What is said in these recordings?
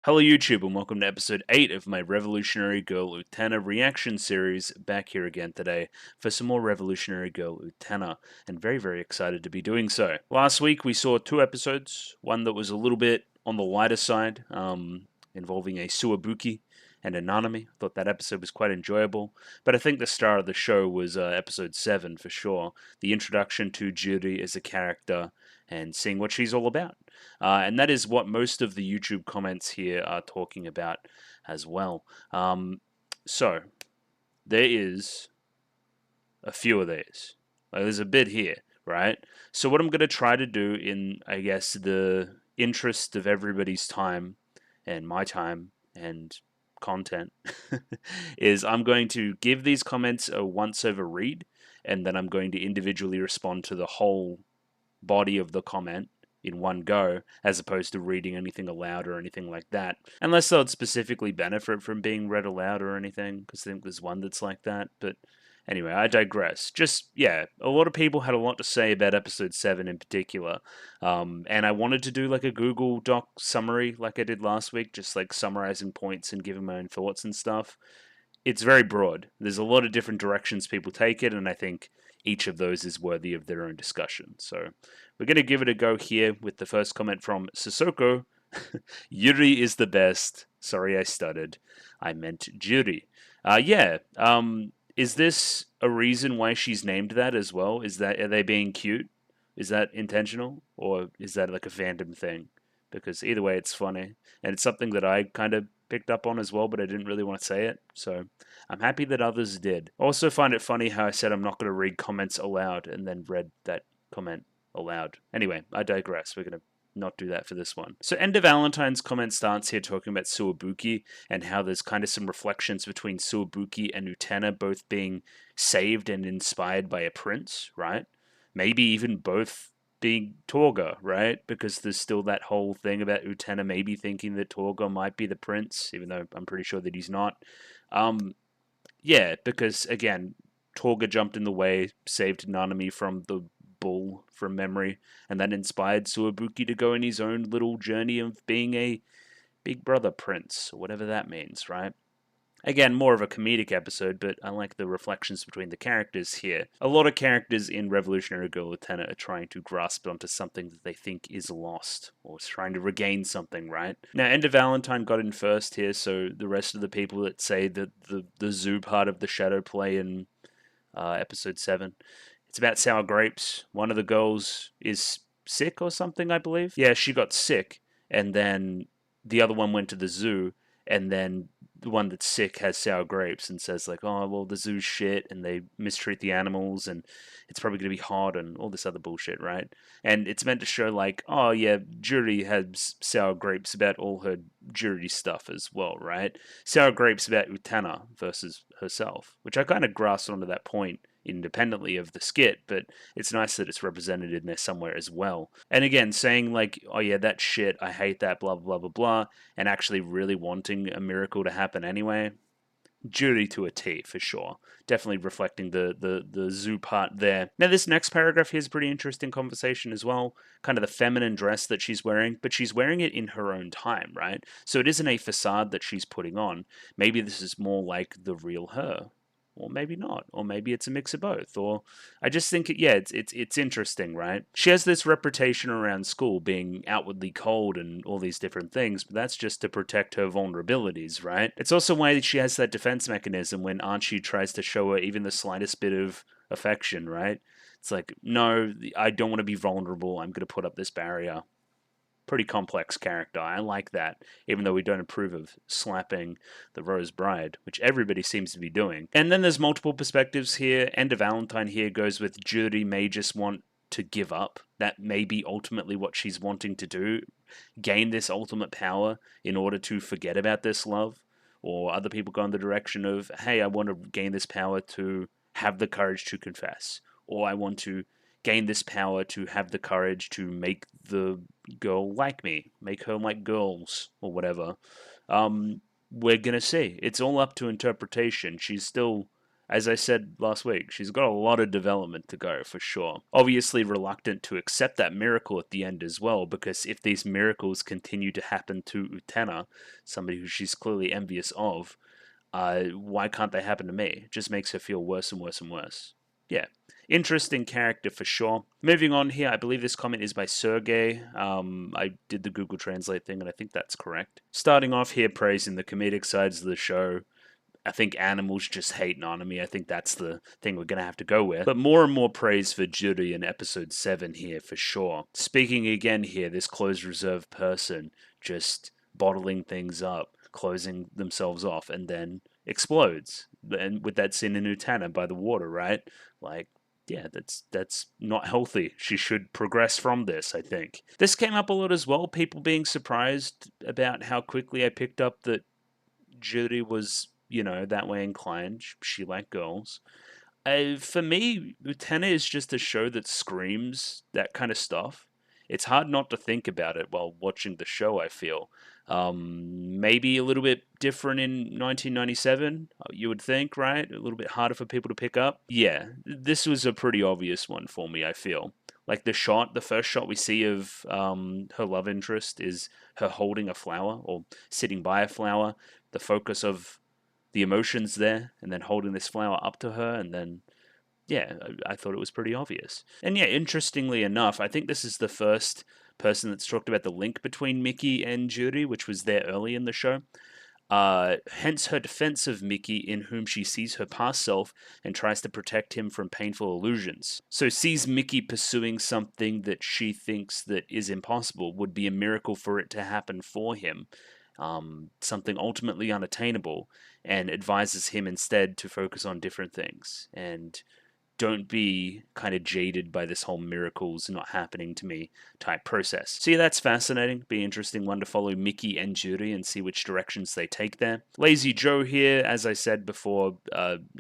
Hello YouTube and welcome to episode 8 of my Revolutionary Girl Utena reaction series, back here again today for some more Revolutionary Girl Utena, and very excited to be doing so. Last week we saw 2 episodes, one that was a little bit on the lighter side, involving a Suwabuki and a Nanami. I thought that episode was quite enjoyable, but I think the star of the show was episode 7 for sure, the introduction to Juri as a character and seeing what she's all about. And that is what most of the YouTube comments here are talking about as well. So, there is a few of these. Like, there's a bit here, right? So, what I'm going to try to do in, I guess, the interest of everybody's time and my time and content is I'm going to give these comments a once over read, and then I'm going to individually respond to the whole body of the comment in one go, as opposed to reading anything aloud or anything like that. Unless they would specifically benefit from being read aloud or anything, because I think there's one that's like that. But anyway, I digress. Just, yeah, a lot of people had a lot to say about episode 7 in particular. And I wanted to do like a Google Doc summary like I did last week, just like summarizing points and giving my own thoughts and stuff. It's very broad. There's a lot of different directions people take it, and I think each of those is worthy of their own discussion. So we're going to give it a go here with the first comment from Sissoko. Yuri is the best. Sorry, I stuttered. I meant Juri. Yeah. Is this a reason why she's named that as well? Are they being cute? Is that intentional, or is that like a fandom thing? Because either way, it's funny, and it's something that I kind of picked up on as well, but I didn't really want to say it. So I'm happy that others did. Also find it funny how I said I'm not going to read comments aloud and then read that comment aloud. Anyway, I digress. We're going to not do that for this one. So End of Valentine's comment starts here talking about Suwabuki and how there's kind of some reflections between Suwabuki and Utena both being saved and inspired by a prince, right? Maybe even both being Torga, right? Because there's still that whole thing about Utena maybe thinking that Torga might be the prince, even though I'm pretty sure that he's not. Yeah, because again, Torga jumped in the way, saved Nanami from the bull from memory, and then inspired Suwabuki to go on his own little journey of being a big brother prince, or whatever that means, right? Again, more of a comedic episode, but I like the reflections between the characters here. A lot of characters in Revolutionary Girl Utena are trying to grasp onto something that they think is lost, or is trying to regain something, right? Now, End of Valentine got in first here, so the rest of the people that say that the zoo part of the shadow play in episode 7, it's about sour grapes. One of the girls is sick or something, I believe. Yeah, she got sick, and then the other one went to the zoo, and then the one that's sick has sour grapes and says like, oh well, the zoo's shit and they mistreat the animals and it's probably going to be hot and all this other bullshit, right? And it's meant to show like, oh yeah, Juri has sour grapes about all her Juri stuff as well, right? Sour grapes about Utena versus herself, which I kind of grasped onto that point independently of the skit, but it's nice that it's represented in there somewhere as well. And again, saying like, oh yeah, that shit, I hate that, blah, blah, blah, blah, and actually really wanting a miracle to happen anyway, Judy to a T for sure. Definitely reflecting the zoo part there. Now, this next paragraph here is a pretty interesting conversation as well. Kind of the feminine dress that she's wearing, but she's wearing it in her own time, right? So it isn't a facade that she's putting on. Maybe this is more like the real her, or maybe not, or maybe it's a mix of both. Or I just think, yeah, it's interesting, right? She has this reputation around school being outwardly cold and all these different things, but that's just to protect her vulnerabilities, right? It's also why she has that defense mechanism when Archie tries to show her even the slightest bit of affection, right? It's like, no, I don't want to be vulnerable. I'm going to put up this barrier. Pretty complex character. I like that, even though we don't approve of slapping the Rose Bride, which everybody seems to be doing. And then there's multiple perspectives here. End of Valentine here goes with Judy may just want to give up. That may be ultimately what she's wanting to do. Gain this ultimate power in order to forget about this love. Or other people go in the direction of, hey, I want to gain this power to have the courage to confess. Or I want to gain this power to have the courage to make the girl like me, make her like girls, or whatever. We're gonna see. It's all up to interpretation. She's still as I said last week, she's got a lot of development to go for sure. Obviously, reluctant to accept that miracle at the end as well, because if these miracles continue to happen to Utena, somebody who she's clearly envious of, why can't they happen to me? It just makes her feel worse and worse and worse. Yeah, interesting character for sure. Moving on here, I believe this comment is by Sergey. I did the Google Translate thing, and I think that's correct. Starting off here, praising the comedic sides of the show. I think animals just hate Nanami. I think that's the thing we're going to have to go with. But more and more praise for Juri in episode 7 here for sure. Speaking again here, this closed reserve person just bottling things up, closing themselves off, and then explodes. And with that scene in Utena by the water, right? Like, yeah, that's not healthy. She should progress from this, I think. This came up a lot as well, people being surprised about how quickly I picked up that Juri was, that way inclined. She liked girls. For me, Utena is just a show that screams that kind of stuff. It's hard not to think about it while watching the show, I feel. Maybe a little bit different in 1997, you would think, right? A little bit harder for people to pick up. Yeah, this was a pretty obvious one for me, I feel. Like the first shot we see of her love interest is her holding a flower or sitting by a flower. The focus of the emotions there, and then holding this flower up to her, and then yeah, I thought it was pretty obvious. And yeah, interestingly enough, I think this is the first person that's talked about the link between Mickey and Juri, which was there early in the show. Hence her defense of Mickey, in whom she sees her past self and tries to protect him from painful illusions. So sees Mickey pursuing something that she thinks that is impossible, would be a miracle for it to happen for him. Something ultimately unattainable, and advises him instead to focus on different things and don't be kind of jaded by this whole miracles not happening to me type process. So yeah, that's fascinating. Be an interesting one to follow Mickey and Juri and see which directions they take there. Lazy Joe here, as I said before,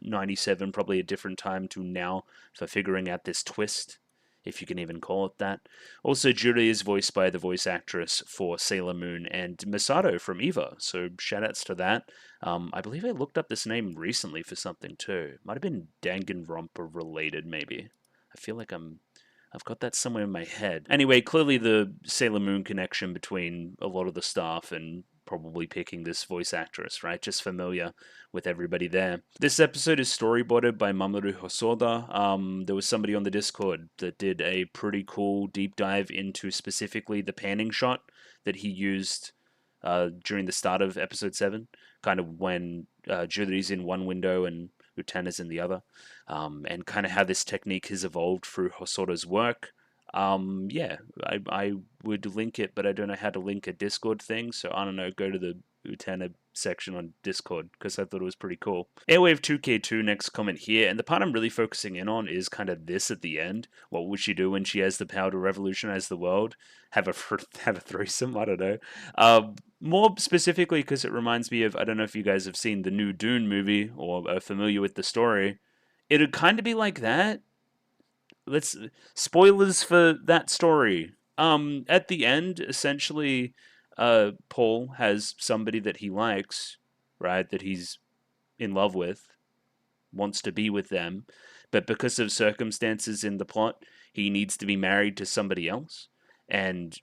97, probably a different time to now for figuring out this twist, if you can even call it that. Also, Juri is voiced by the voice actress for Sailor Moon and Misato from Eva, so shoutouts to that. I believe I looked up this name recently for something too. Might have been Danganronpa related, maybe. I feel like I've got that somewhere in my head. Anyway, clearly the Sailor Moon connection between a lot of the staff and probably picking this voice actress, right? Just familiar with everybody there. This episode is storyboarded by Mamoru Hosoda. There was somebody on the Discord that did a pretty cool deep dive into specifically the panning shot that he used during the start of episode 7, kind of when Juri's in one window and Utena's in the other, and kind of how this technique has evolved through Hosoda's work. Yeah, I would link it, but I don't know how to link a Discord thing, so I don't know, go to the Utena section on Discord, because I thought it was pretty cool. Airwave 2K2, next comment here, and the part I'm really focusing in on is kind of this at the end. What would she do when she has the power to revolutionize the world? Have a threesome? I don't know. More specifically, because it reminds me of, I don't know if you guys have seen the new Dune movie, or are familiar with the story. It'd kind of be like that. Let's spoilers for that story. At the end, essentially, Paul has somebody that he likes, right? That he's in love with, wants to be with them, but because of circumstances in the plot, he needs to be married to somebody else, and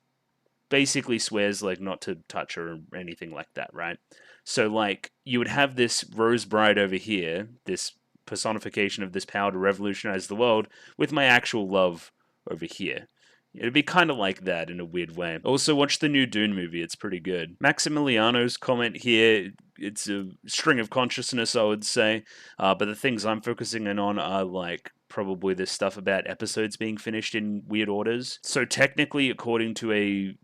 basically swears like not to touch her or anything like that, right? So like you would have this Rose Bride over here, this personification of this power to revolutionize the world, with my actual love over here. It'd be kind of like that in a weird way. Also, watch the new Dune movie, it's pretty good. Maximiliano's comment here, it's a string of consciousness, I would say, but the things I'm focusing in on are like probably this stuff about episodes being finished in weird orders. So technically, according to a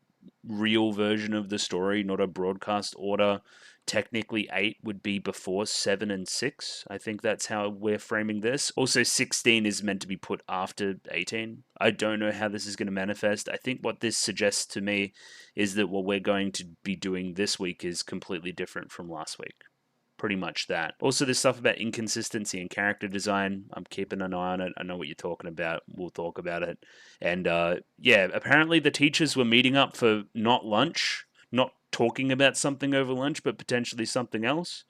real version of the story, not a broadcast order, technically 8 would be before 7 and 6. I think that's how we're framing this. Also, 16 is meant to be put after 18. I don't know how this is going to manifest. I think what this suggests to me is that what we're going to be doing this week is completely different from last week. Pretty much that. Also, this stuff about inconsistency and character design, I'm keeping an eye on it. I know what you're talking about. We'll talk about it. And yeah, apparently the teachers were meeting up for not lunch, not talking about something over lunch, but potentially something else.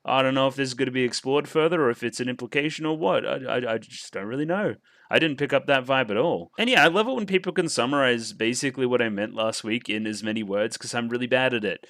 I don't know if this is going to be explored further or if it's an implication or what. I just don't really know. I didn't pick up that vibe at all. And yeah, I love it when people can summarize basically what I meant last week in as many words because I'm really bad at it.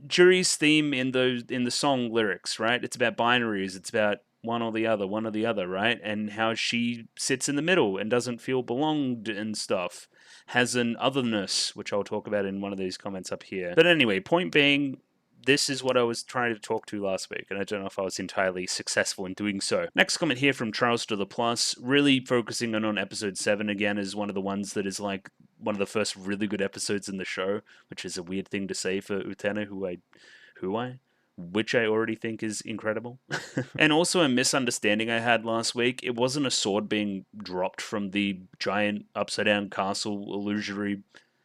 Jury's theme in the song lyrics, right? It's about binaries. It's about one or the other, right? And how she sits in the middle and doesn't feel belonged and stuff. Has an otherness, which I'll talk about in one of these comments up here. But anyway, point being, this is what I was trying to talk to last week, and I don't know if I was entirely successful in doing so. Next comment here from Charles to the Plus, really focusing on episode 7 again, is one of the ones that is like one of the first really good episodes in the show, which is a weird thing to say for Utena, which I already think is incredible. And also a misunderstanding I had last week, it wasn't a sword being dropped from the giant upside down castle illusory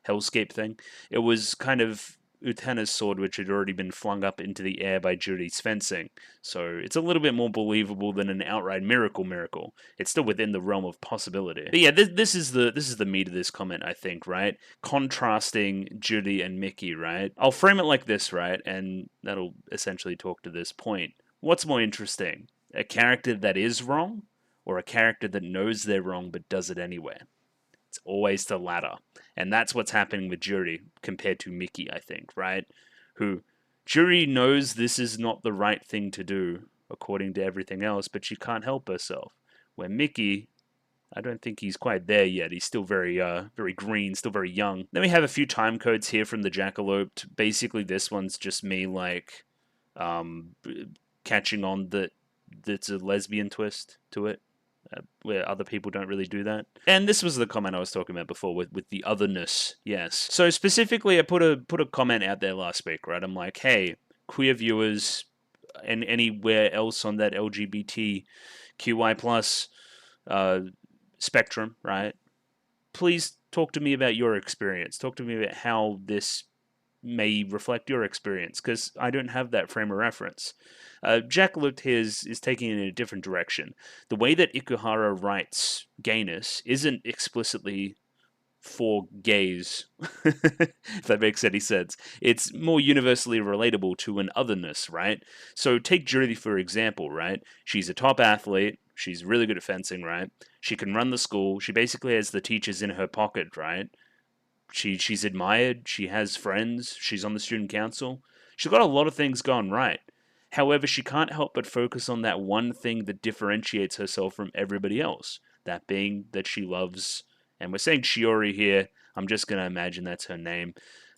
hellscape thing. It was kind of Utena's sword, which had already been flung up into the air by Judy's fencing. So it's a little bit more believable than an outright miracle. It's still within the realm of possibility. But yeah, this is the meat of this comment, I think, right? Contrasting Judy and Mickey, right? I'll frame it like this, right? And that'll essentially talk to this point. What's more interesting? A character that is wrong, or a character that knows they're wrong but does it anyway? It's always the latter. And that's what's happening with Juri compared to Mickey, I think, right? Who Juri knows this is not the right thing to do according to everything else, but she can't help herself. Where Mickey, I don't think he's quite there yet. He's still very green, still very young. Then we have a few time codes here from the Jackalope. Basically, this one's just me like catching on that it's a lesbian twist to it. Where other people don't really do that. And this was the comment I was talking about before with the otherness. Yes. So specifically, I put a comment out there last week, right? I'm like, hey, queer viewers and anywhere else on that LGBTQI plus spectrum, right? Please talk to me about your experience. Talk to me about how this may reflect your experience, because I don't have that frame of reference. Jackalope here is taking it in a different direction. The way that Ikuhara writes gayness isn't explicitly for gays, if that makes any sense. It's more universally relatable to an otherness, right? So take Judy for example, right? She's a top athlete. She's really good at fencing, right? She can run the school. She basically has the teachers in her pocket, right? She's admired, she has friends, she's on the student council. She's got a lot of things going right. However, she can't help but focus on that one thing that differentiates herself from everybody else. That being that she loves, and we're saying Shiori here, I'm just going to imagine that's her name.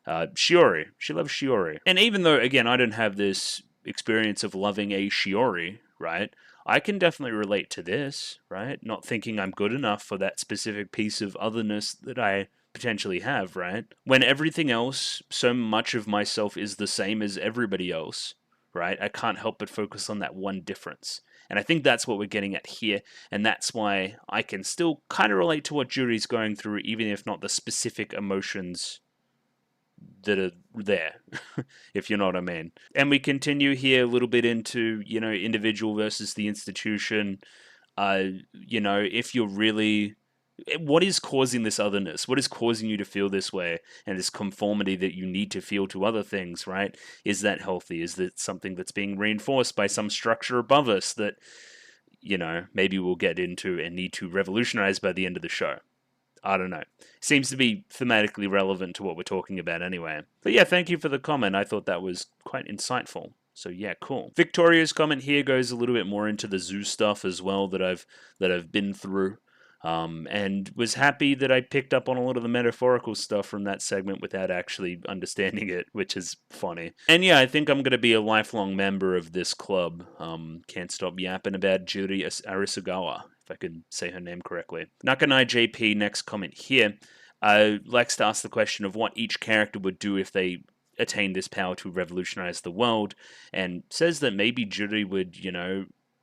Shiori. She loves Shiori. And even though, again, I don't have this experience of loving a Shiori, right? I can definitely relate to this, right? Not thinking I'm good enough for that specific piece of otherness that I potentially have, right? When everything else, so much of myself is the same as everybody else, right? I can't help but focus on that one difference. And I think that's what we're getting at here, and that's why I can still kind of relate to what Jury's going through, even if not the specific emotions that are there, if you know what I mean. And we continue here a little bit into, individual versus the institution. If you're really, what is causing this otherness? What is causing you to feel this way and this conformity that you need to feel to other things, right? Is that healthy? Is that something that's being reinforced by some structure above us that, maybe we'll get into and need to revolutionize by the end of the show? I don't know. Seems to be thematically relevant to what we're talking about anyway. But yeah, thank you for the comment. I thought that was quite insightful. So yeah, cool. Victoria's comment here goes a little bit more into the zoo stuff as well that I've been through. And was happy that I picked up on a lot of the metaphorical stuff from that segment without actually understanding it, which is funny. And yeah, I think I'm going to be a lifelong member of this club. Can't stop yapping about Juri Arisugawa, if I could say her name correctly. Nakanai JP, next comment here, likes to ask the question of what each character would do if they attained this power to revolutionize the world, and says that maybe Juri would,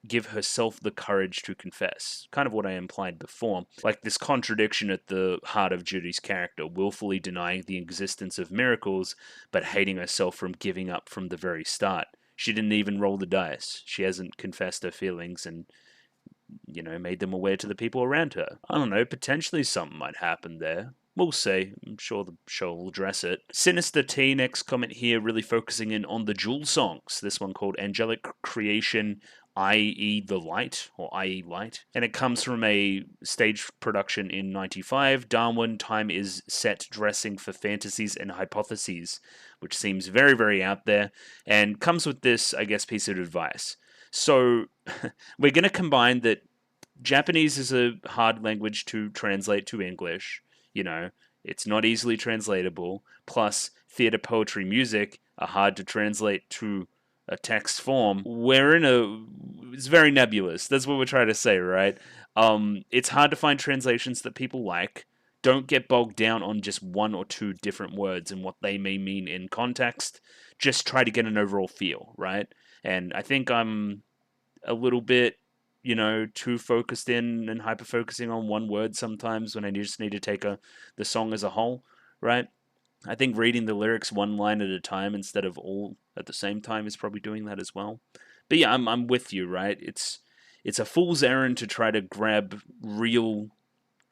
give herself the courage to confess. Kind of what I implied before. Like this contradiction at the heart of Judy's character, willfully denying the existence of miracles, but hating herself from giving up from the very start. She didn't even roll the dice. She hasn't confessed her feelings and, made them aware to the people around her. I don't know, potentially something might happen there. We'll see. I'm sure the show will address it. Sinister T, next comment here, really focusing in on the Jewel songs. This one called Angelic Creation, i.e. The Light, or i.e. Light. And it comes from a stage production in 95. Darwin, time is set dressing for fantasies and hypotheses, which seems very, very out there, and comes with this, I guess, piece of advice. So, we're going to combine that Japanese is a hard language to translate to English. You know, it's not easily translatable. Plus, theater, poetry, music are hard to translate to a text form. It's very nebulous. That's what we're trying to say, right? It's hard to find translations that people like. Don't get bogged down on just one or two different words and what they may mean in context. Just try to get an overall feel, right? And I think I'm a little bit, too focused in and hyper focusing on one word sometimes when I just need to take the song as a whole, right? I think reading the lyrics one line at a time instead of all at the same time is probably doing that as well. But yeah, I'm with you, right? It's a fool's errand to try to grab real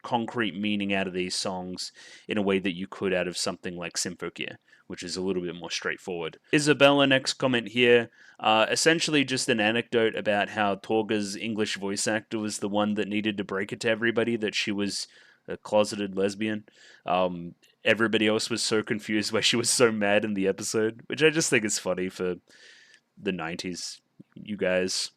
concrete meaning out of these songs in a way that you could out of something like Symphokia, which is a little bit more straightforward. Isabella, next comment here, essentially just an anecdote about how Torga's English voice actor was the one that needed to break it to everybody that she was a closeted lesbian. Everybody else was so confused why she was so mad in the episode, which I just think is funny for the 90s, you guys.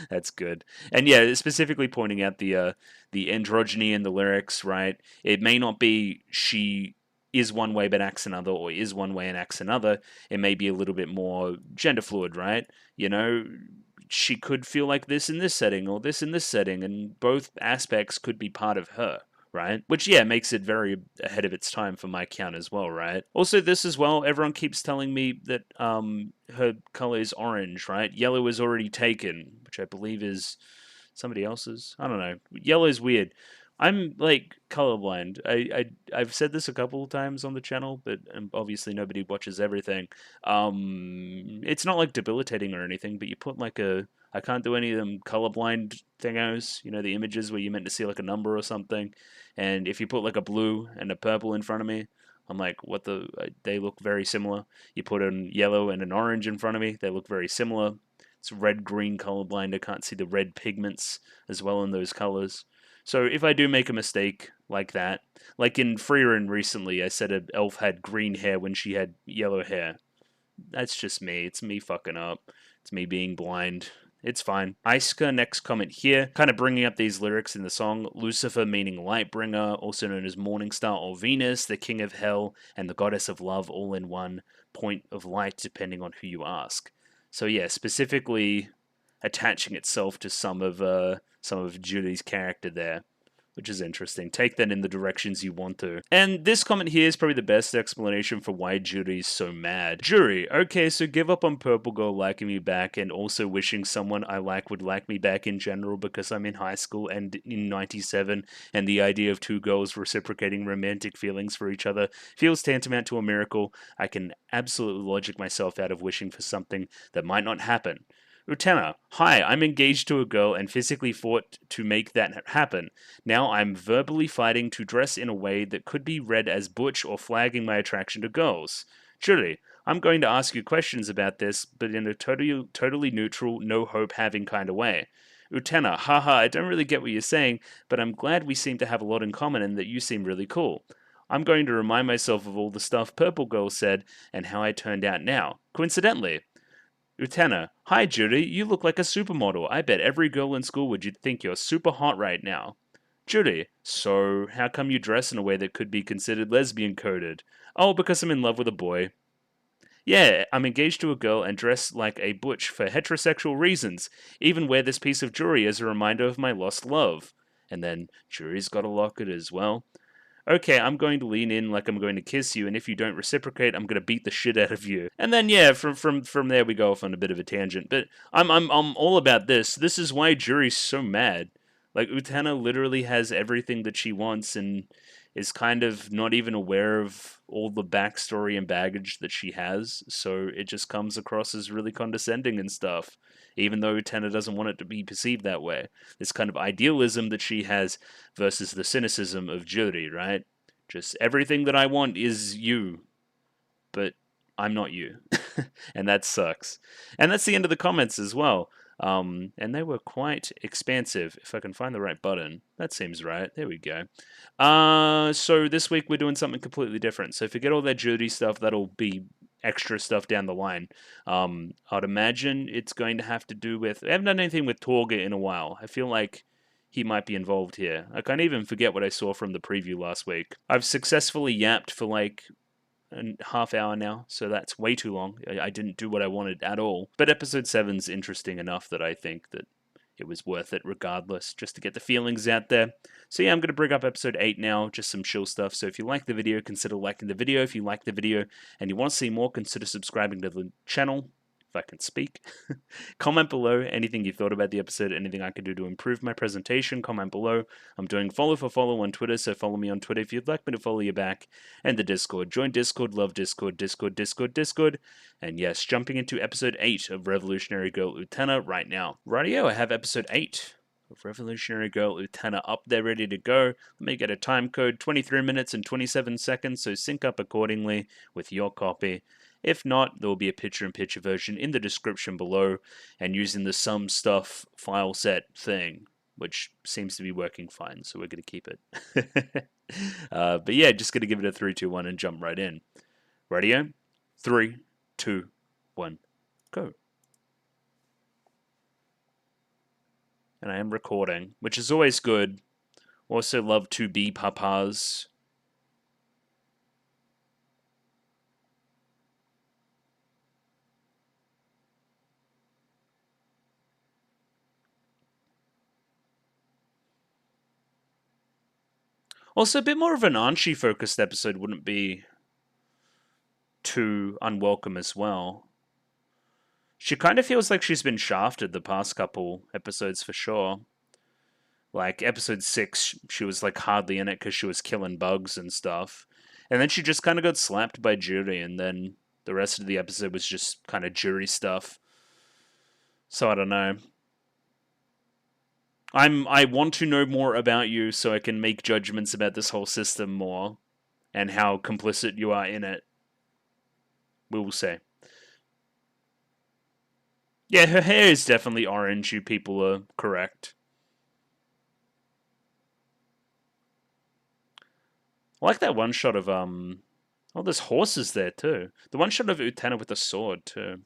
That's good. And yeah, specifically pointing out the androgyny in the lyrics, right? It may not be she is one way but acts another, or is one way and acts another. It may be a little bit more gender fluid, right? She could feel like this in this setting or this in this setting, and both aspects could be part of her, right? Which, yeah, makes it very ahead of its time for my count as well, right? Also, this as well, everyone keeps telling me that her color is orange, right? Yellow is already taken, which I believe is somebody else's. I don't know. Yellow is weird. I'm like colorblind. I've said this a couple of times on the channel, but obviously nobody watches everything. It's not like debilitating or anything, but you put like I can't do any of them colorblind thingos. The images where you're meant to see like a number or something, and if you put like a blue and a purple in front of me, I'm like, what the? They look very similar. You put a yellow and an orange in front of me, they look very similar. It's red-green colorblind. I can't see the red pigments as well in those colors. So if I do make a mistake like that, like in Frieren recently, I said an elf had green hair when she had yellow hair. That's just me. It's me fucking up. It's me being blind. It's fine. Iska, next comment here, kind of bringing up these lyrics in the song. Lucifer meaning Lightbringer, also known as Morningstar or Venus, the king of hell, and the goddess of love all in one point of light, depending on who you ask. So yeah, specifically attaching itself to some of Julie's character there, which is interesting. Take that in the directions you want to. And this comment here is probably the best explanation for why Jury's so mad. Jury, okay, so give up on Purple Girl liking me back and also wishing someone I like would like me back in general because I'm in high school and in 97, and the idea of two girls reciprocating romantic feelings for each other feels tantamount to a miracle. I can absolutely logic myself out of wishing for something that might not happen. Utena, hi, I'm engaged to a girl and physically fought to make that happen. Now I'm verbally fighting to dress in a way that could be read as butch or flagging my attraction to girls. Julie, I'm going to ask you questions about this, but in a totally neutral, no hope having kind of way. Utena, haha, I don't really get what you're saying, but I'm glad we seem to have a lot in common and that you seem really cool. I'm going to remind myself of all the stuff Purple Girl said and how I turned out now. Coincidentally. Utena, hi Judy, you look like a supermodel. I bet every girl in school would think you're super hot right now. Judy, so how come you dress in a way that could be considered lesbian coded? Oh, because I'm in love with a boy. Yeah, I'm engaged to a girl and dress like a butch for heterosexual reasons. Even wear this piece of jewelry as a reminder of my lost love. And then Jury's got a locket as well. Okay, I'm going to lean in like I'm going to kiss you, and if you don't reciprocate, I'm going to beat the shit out of you. And then yeah, from there we go off on a bit of a tangent. But I'm all about this. This is why Jury's so mad. Like Utena literally has everything that she wants and is kind of not even aware of all the backstory and baggage that she has, so it just comes across as really condescending and stuff, even though Utena doesn't want it to be perceived that way. This kind of idealism that she has versus the cynicism of Juri, right? Just everything that I want is you, but I'm not you. And that sucks. And that's the end of the comments as well. And they were quite expansive. If I can find the right button, that seems right. There we go. So this week we're doing something completely different. So forget all that Judy stuff. That'll be extra stuff down the line. I'd imagine it's going to have to do with. I haven't done anything with Torga in a while. I feel like he might be involved here. I can't even forget what I saw from the preview last week. I've successfully yapped for like a half hour now, so that's way too long. I didn't do what I wanted at all. But episode 7's interesting enough that I think that it was worth it regardless, just to get the feelings out there. So yeah, I'm going to bring up episode 8 now, just some chill stuff. So if you like the video, consider liking the video. If you like the video and you want to see more, consider subscribing to the channel, if I can speak. Comment below anything you thought about the episode, anything I could do to improve my presentation. Comment below. I'm doing follow for follow on Twitter, so follow me on Twitter if you'd like me to follow you back. And the Discord. Join Discord, love Discord, Discord, Discord, Discord. And yes, jumping into episode 8 of Revolutionary Girl Utena right now. Rightio, I have episode 8 of Revolutionary Girl Utena up there ready to go. Let me get a time code, 23 minutes and 27 seconds, so sync up accordingly with your copy. If not, there will be a picture-in-picture version in the description below, and using the some stuff file set thing, which seems to be working fine, so we're going to keep it. But yeah, just going to give it a 3, 2, 1 and jump right in. Radio? 3, 2, 1, go. And I am recording, which is always good. Also love to be papas. Also, a bit more of an Anshi-focused episode wouldn't be too unwelcome as well. She kind of feels like she's been shafted the past couple episodes for sure. Like, episode 6, she was like hardly in it because she was killing bugs and stuff. And then she just kind of got slapped by Jury, and then the rest of the episode was just kind of Jury stuff. So I don't know. I want to know more about you so I can make judgments about this whole system more and how complicit you are in it. We will say. Yeah, her hair is definitely orange. You people are correct. I like that one shot of oh, there's horses there too. The one shot of Utena with a sword too.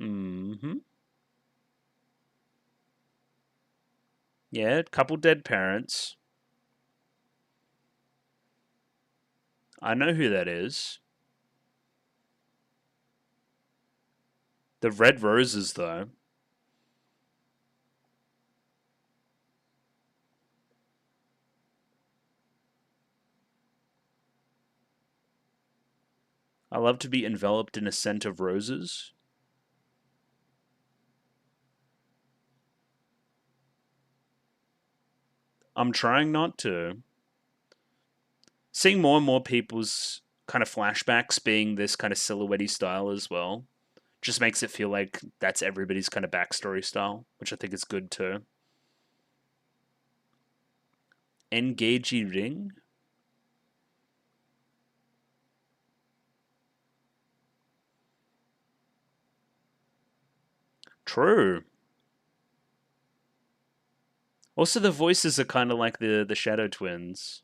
Mm-hmm. Yeah, couple dead parents. I know who that is. The red roses, though. I love to be enveloped in a scent of roses. I'm trying not to. Seeing more and more people's kind of flashbacks being this kind of silhouette style as well just makes it feel like that's everybody's kind of backstory style, which I think is good too. Engagey ring? True. Also, the voices are kind of like the Shadow Twins.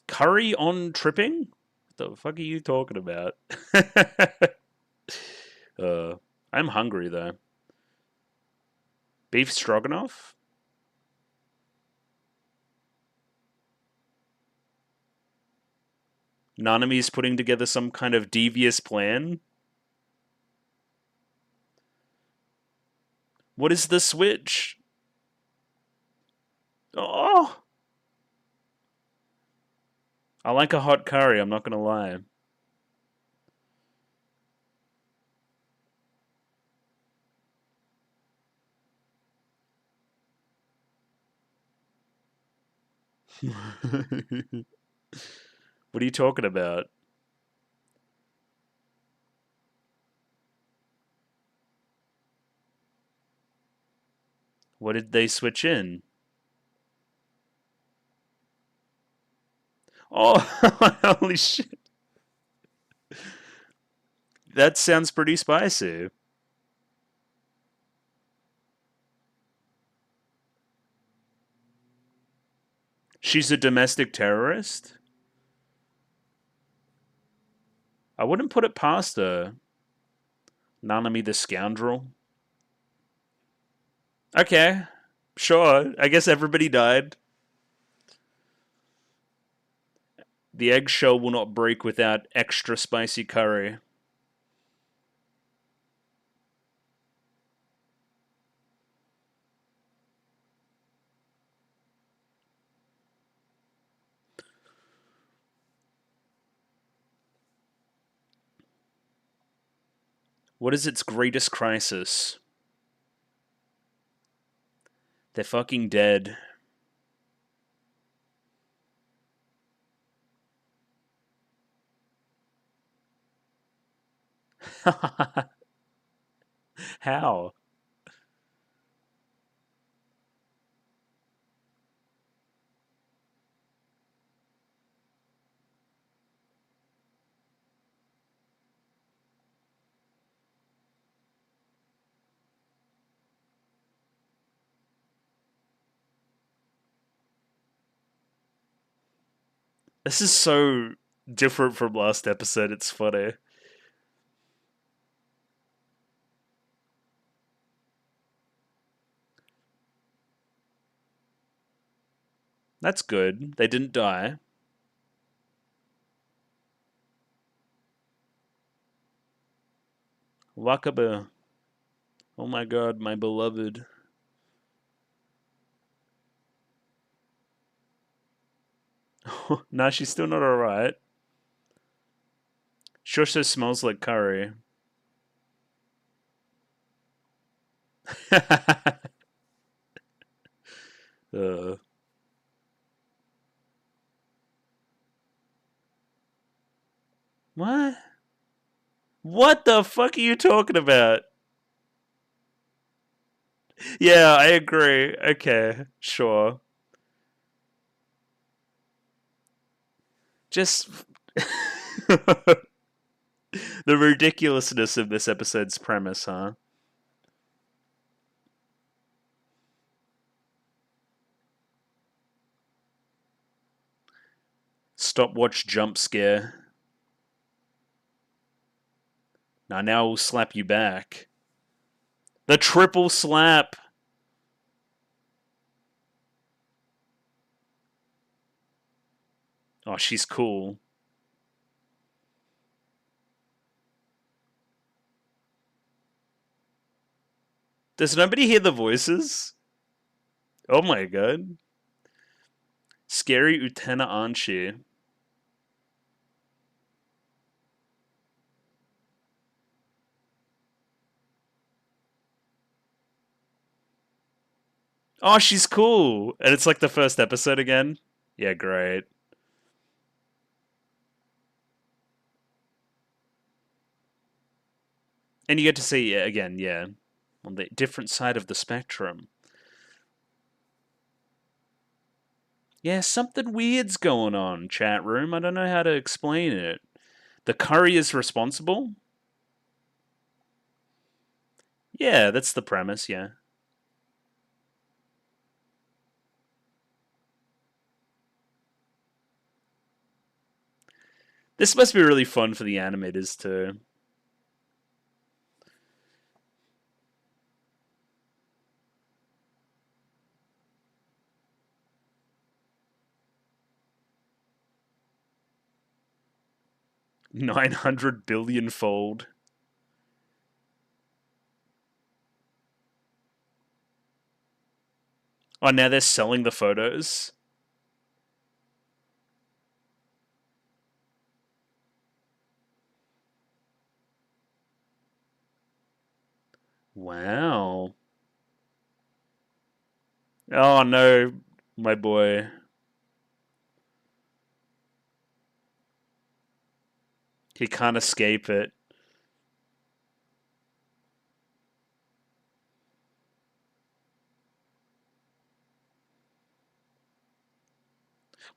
Curry on tripping? What the fuck are you talking about? I'm hungry though. Beef stroganoff? Nanami's putting together some kind of devious plan? What is the switch? Oh! I like a hot curry, I'm not gonna lie. What are you talking about? What did they switch in? Oh, holy shit. That sounds pretty spicy. She's a domestic terrorist? I wouldn't put it past her. Nanami the scoundrel. Okay, sure. I guess everybody died. The eggshell will not break without extra spicy curry. What is its greatest crisis? They're fucking dead. How? This is so different from last episode, it's funny. That's good. They didn't die. Wakaba. Oh my god, my beloved. Nah, she's still not alright. Shosha smells like curry. uh, what? What the fuck are you talking about? Yeah, I agree. Okay, sure. Just the ridiculousness of this episode's premise, huh? Stopwatch jump scare. Now we'll slap you back. The triple slap. Oh, she's cool. Does nobody hear the voices? Oh my god. Scary Utena Anshi. Oh, she's cool. And it's like the first episode again. Yeah, great. And you get to see it again, yeah, on the different side of the spectrum. Yeah, something weird's going on, chat room. I don't know how to explain it. The curry is responsible? Yeah, that's the premise, yeah. This must be really fun for the animators too. $900 billion fold. Oh, now they're selling the photos? Wow. Oh no, my boy. He can't escape it.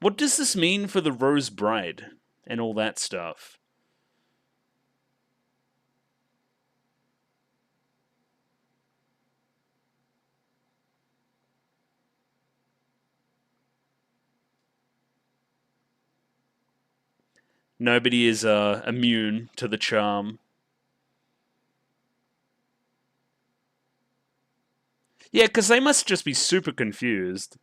What does this mean for the Rose Bride and all that stuff? Nobody is immune to the charm. Yeah, because they must just be super confused.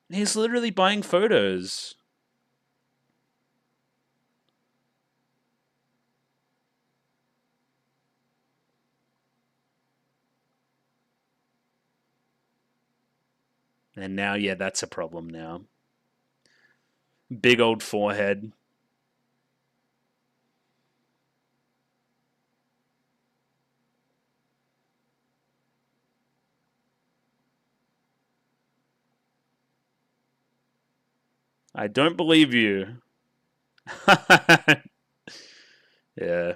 He's literally buying photos. And now, yeah, that's a problem now. Big old forehead. I don't believe you. Yeah.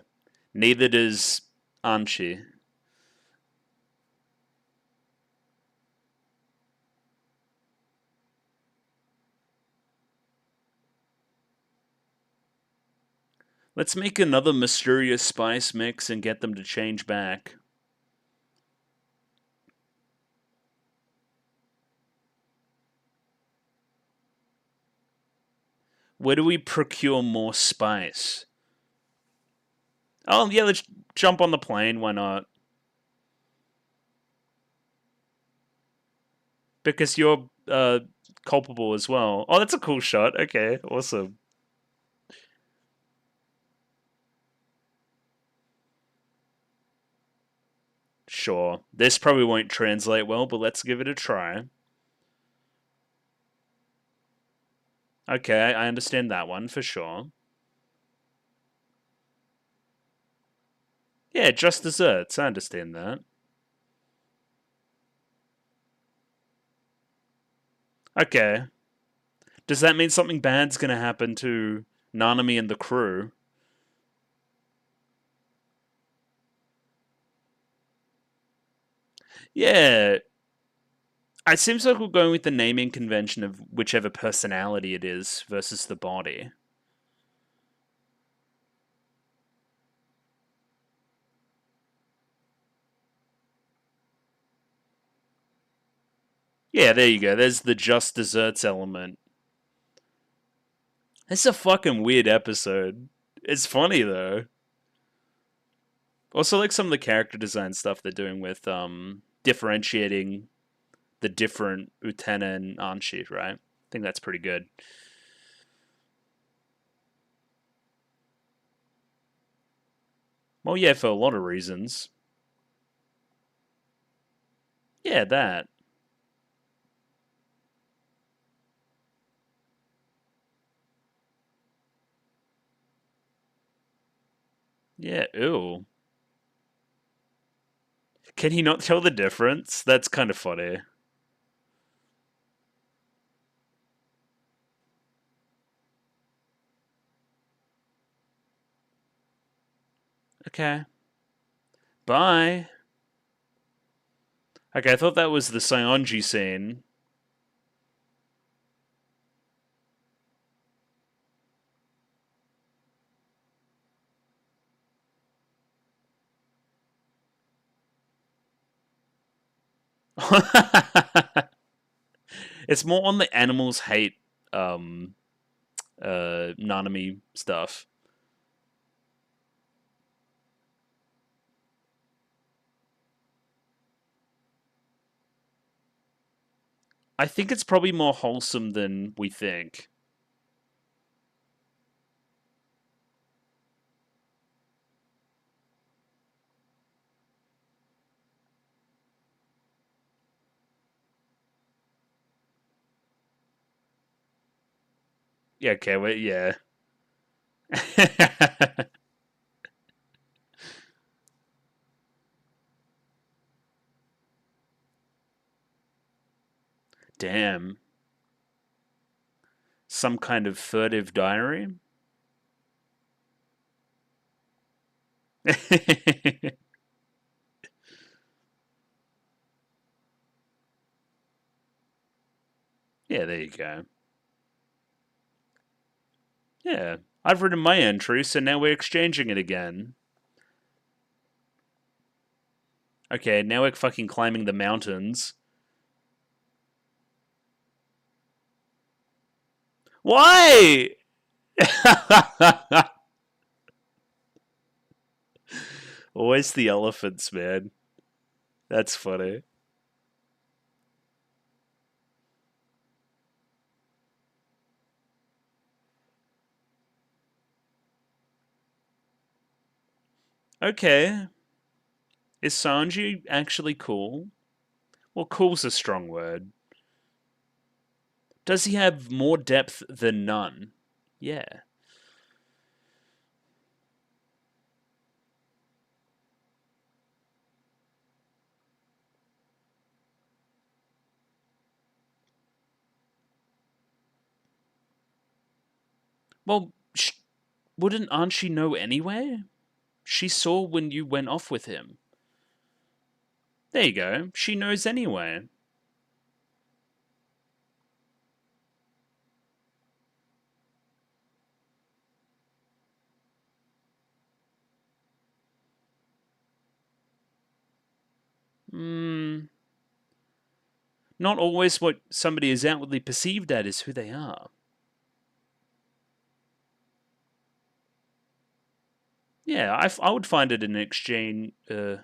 Neither does Anchi. Let's make another mysterious spice mix and get them to change back. Where do we procure more spice? Oh, yeah, let's jump on the plane. Why not? Because you're culpable as well. Oh, that's a cool shot. Okay, awesome. Sure. This probably won't translate well, but let's give it a try. Okay, I understand that one for sure. Yeah, just desserts. I understand that. Okay. Does that mean something bad's gonna happen to Nanami and the crew? Yeah, it seems like we're going with the naming convention of whichever personality it is versus the body. Yeah, there you go. There's the just desserts element. It's a fucking weird episode. It's funny though. Also, like some of the character design stuff they're doing with differentiating the different Utena and Anshi, right? I think that's pretty good. Well, yeah, for a lot of reasons. Yeah, that. Yeah, ew. Can he not tell the difference? That's kind of funny. Okay. Bye. Okay, I thought that was the Sionji scene. It's more on the animals hate um Nanami stuff. I think it's probably more wholesome than we think. Yeah, okay, wait, yeah. Damn. Some kind of furtive diary? Yeah, there you go. Yeah, I've written my entry, so now we're exchanging it again. Okay, now we're fucking climbing the mountains. Why? Always the elephants, man. That's funny. Okay. Is Sanji actually cool? Well, cool's a strong word. Does he have more depth than none? Yeah. Well, wouldn't Anshi know anyway? She saw when you went off with him. There you go. She knows anyway. Hmm. Not always what somebody is outwardly perceived at is who they are. Yeah, I would find it an exchange. No,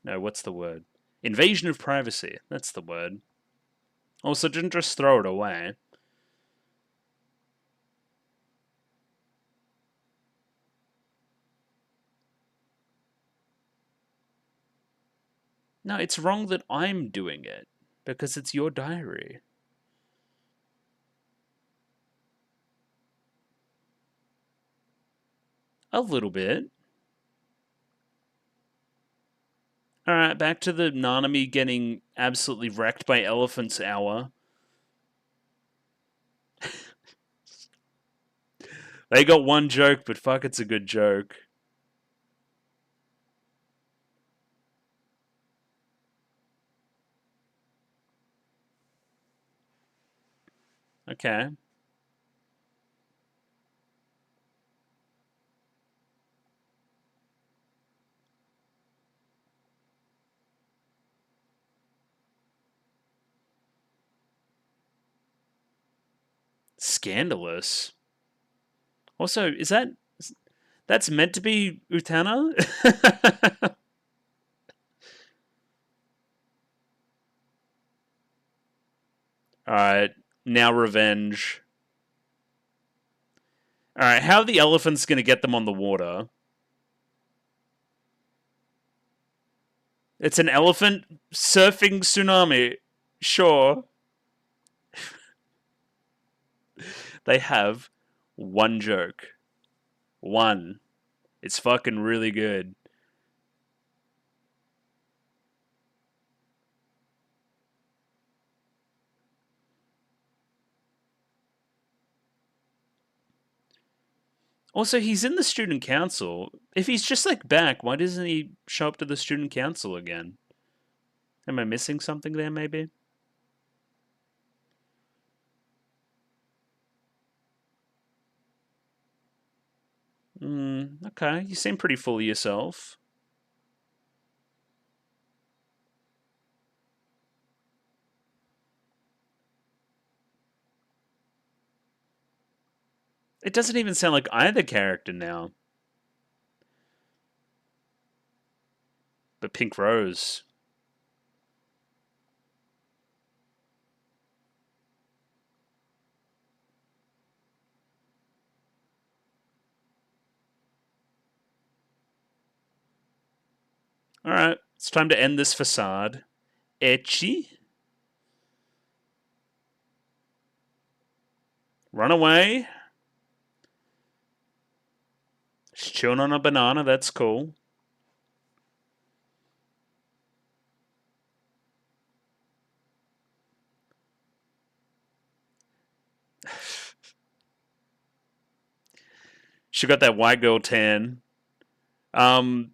what's the word? Invasion of privacy. That's the word. Also, didn't just throw it away. No, it's wrong that I'm doing it because it's your diary. A little bit. All right, back to the Nanami getting absolutely wrecked by elephants hour. They got one joke, but fuck, it's a good joke. Okay. Scandalous. Also, is that's meant to be Utena? Alright, now revenge. Alright, how are the elephants gonna get them on the water? It's an elephant surfing tsunami. Sure. They have one joke. One. It's fucking really good. Also, he's in the student council. If he's just like back, why doesn't he show up to the student council again? Am I missing something there, maybe? Okay, you seem pretty full of yourself. It doesn't even sound like either character now. But Pink Rose. Alright, it's time to end this facade. Etchy? Run away. She's chewing on a banana, that's cool. She got that white girl tan. Um,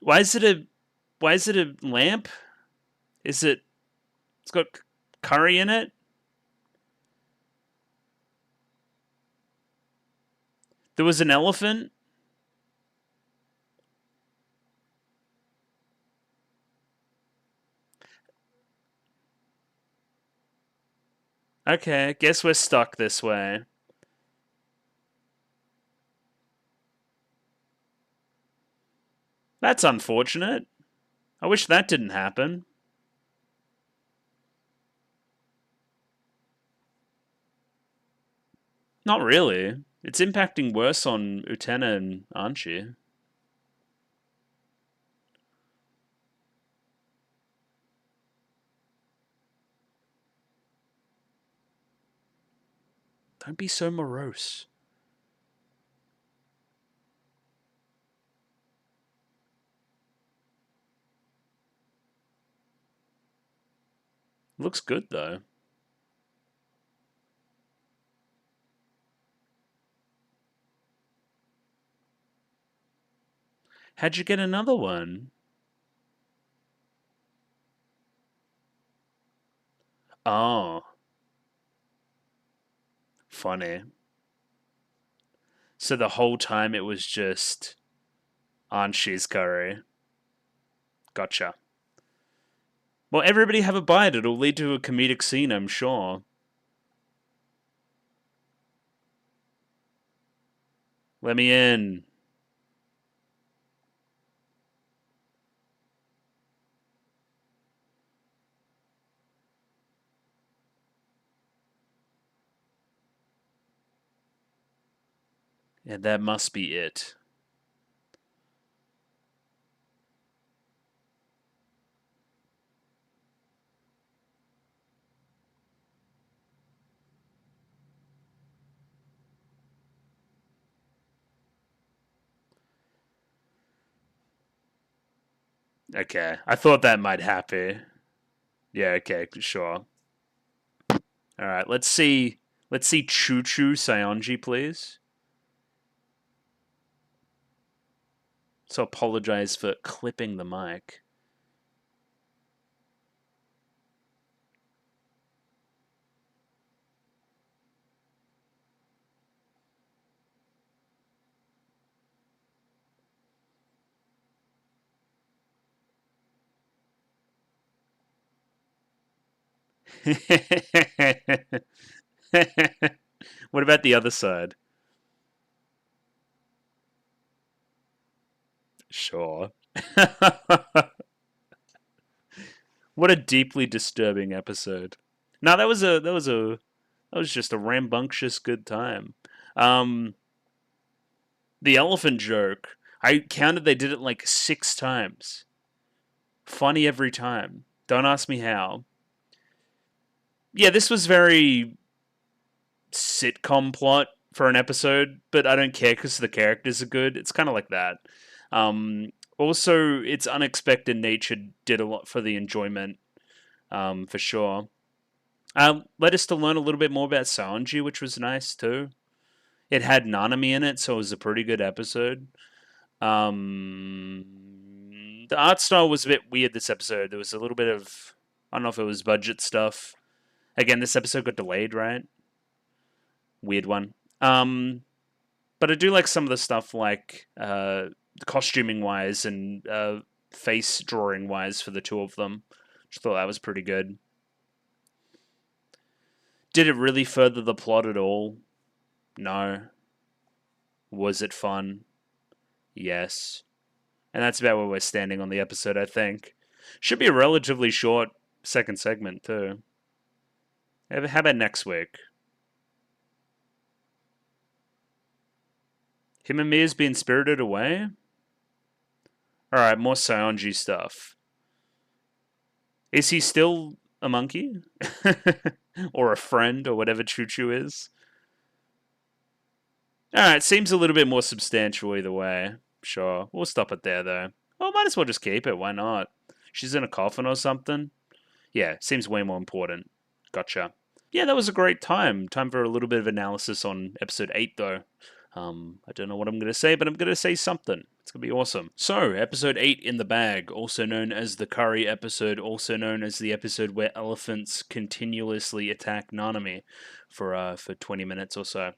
why is it a lamp? Is it? It's got curry in it. There was an elephant. Okay, guess we're stuck this way. That's unfortunate. I wish that didn't happen. Not really. It's impacting worse on Utena and Anchi. Don't be so morose. Looks good though. How'd you get another one? Oh, funny. So the whole time it was just Anshi's curry. Gotcha. Well, everybody have a bite. It'll lead to a comedic scene, I'm sure. Let me in. Yeah, that must be it. Okay, I thought that might happen. Yeah, okay, sure. All right, let's see. Let's see Choo Choo Sayonji, please. So apologize for clipping the mic. What about the other side? Sure. What a deeply disturbing episode. No, that was just a rambunctious good time. Um, the elephant joke. I counted they did it like 6 times. Funny every time. Don't ask me how. Yeah, this was very sitcom plot for an episode, but I don't care because the characters are good. It's kind of like that. Also, its unexpected nature did a lot for the enjoyment, for sure. Led us to learn a little bit more about Sanji, which was nice too. It had Nanami in it, so it was a pretty good episode. The art style was a bit weird this episode. There was a little bit of, I don't know if it was budget stuff. Again, this episode got delayed, right? Weird one. But I do like some of the stuff, like costuming wise and face drawing wise for the two of them. Just thought that was pretty good. Did it really further the plot at all? No. Was it fun? Yes. And that's about where we're standing on the episode, I think. Should be a relatively short second segment, too. How about next week? Him and Mia's being spirited away? Alright, more Sionji stuff. Is he still a monkey? Or a friend, or whatever Choo Choo is? Alright, seems a little bit more substantial either way. Sure, we'll stop it there though. Well, might as well just keep it, why not? She's in a coffin or something? Yeah, seems way more important. Gotcha. Yeah, that was a great time. Time for a little bit of analysis on episode 8 though. I don't know what I'm going to say, but I'm going to say something. It's going to be awesome. So, episode 8 in the bag, also known as the curry episode, also known as the episode where elephants continuously attack Nanami for 20 minutes or so.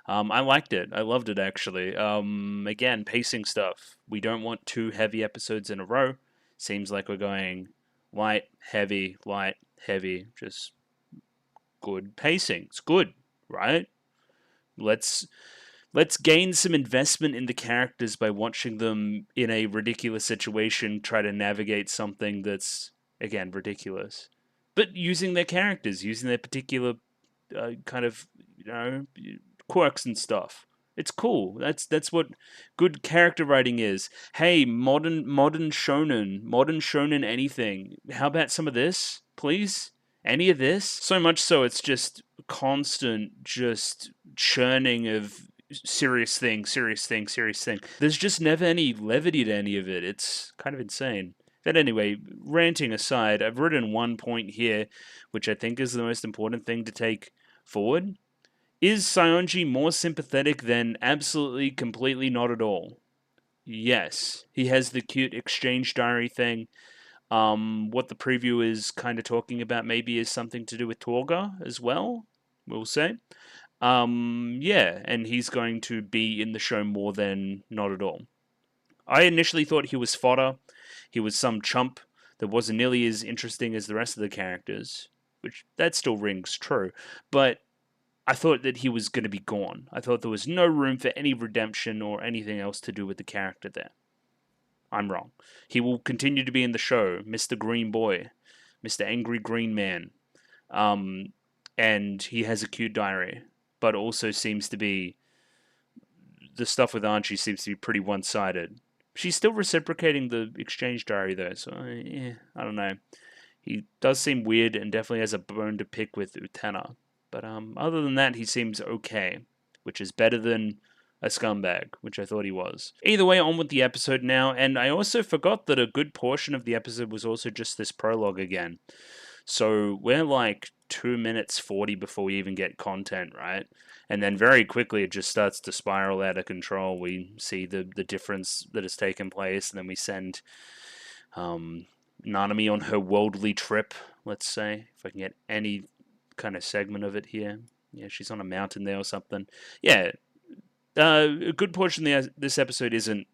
I liked it. I loved it, actually. Again, pacing stuff. We don't want 2 heavy episodes in a row. Seems like we're going light, heavy, just good pacing. It's good, right? Let's gain some investment in the characters by watching them in a ridiculous situation try to navigate something that's, again, ridiculous. But using their characters, using their particular kind of, quirks and stuff. It's cool. That's what good character writing is. Hey, modern shonen anything. How about some of this, please? Any of this? So much so it's just constant just churning of serious thing. There's just never any levity to any of it. It's kind of insane. But anyway, ranting aside, I've written one point here, which I think is the most important thing to take forward. Is Saionji more sympathetic than absolutely, completely not at all? Yes. He has the cute exchange diary thing. What the preview is kind of talking about maybe is something to do with Torga as well, we'll say. Yeah, and he's going to be in the show more than not at all. I initially thought he was fodder. He was some chump that wasn't nearly as interesting as the rest of the characters, which that still rings true. But I thought that he was going to be gone. I thought there was no room for any redemption or anything else to do with the character there. I'm wrong. He will continue to be in the show, Mr. Green Boy, Mr. Angry Green Man. And he has a cute diary, but also seems to be... The stuff with Archie seems to be pretty one-sided. She's still reciprocating the exchange diary, though, so I don't know. He does seem weird and definitely has a bone to pick with Utena. But other than that, he seems okay, which is better than a scumbag, which I thought he was. Either way, on with the episode now, and I also forgot that a good portion of the episode was also just this prologue again. So we're like 2 minutes 40 before we even get content, right? And then very quickly it just starts to spiral out of control. We see the difference that has taken place, and then we send Nanami on her worldly trip, let's say, if I can get any kind of segment of it here. Yeah, she's on a mountain there or something. Yeah, a good portion of this episode isn't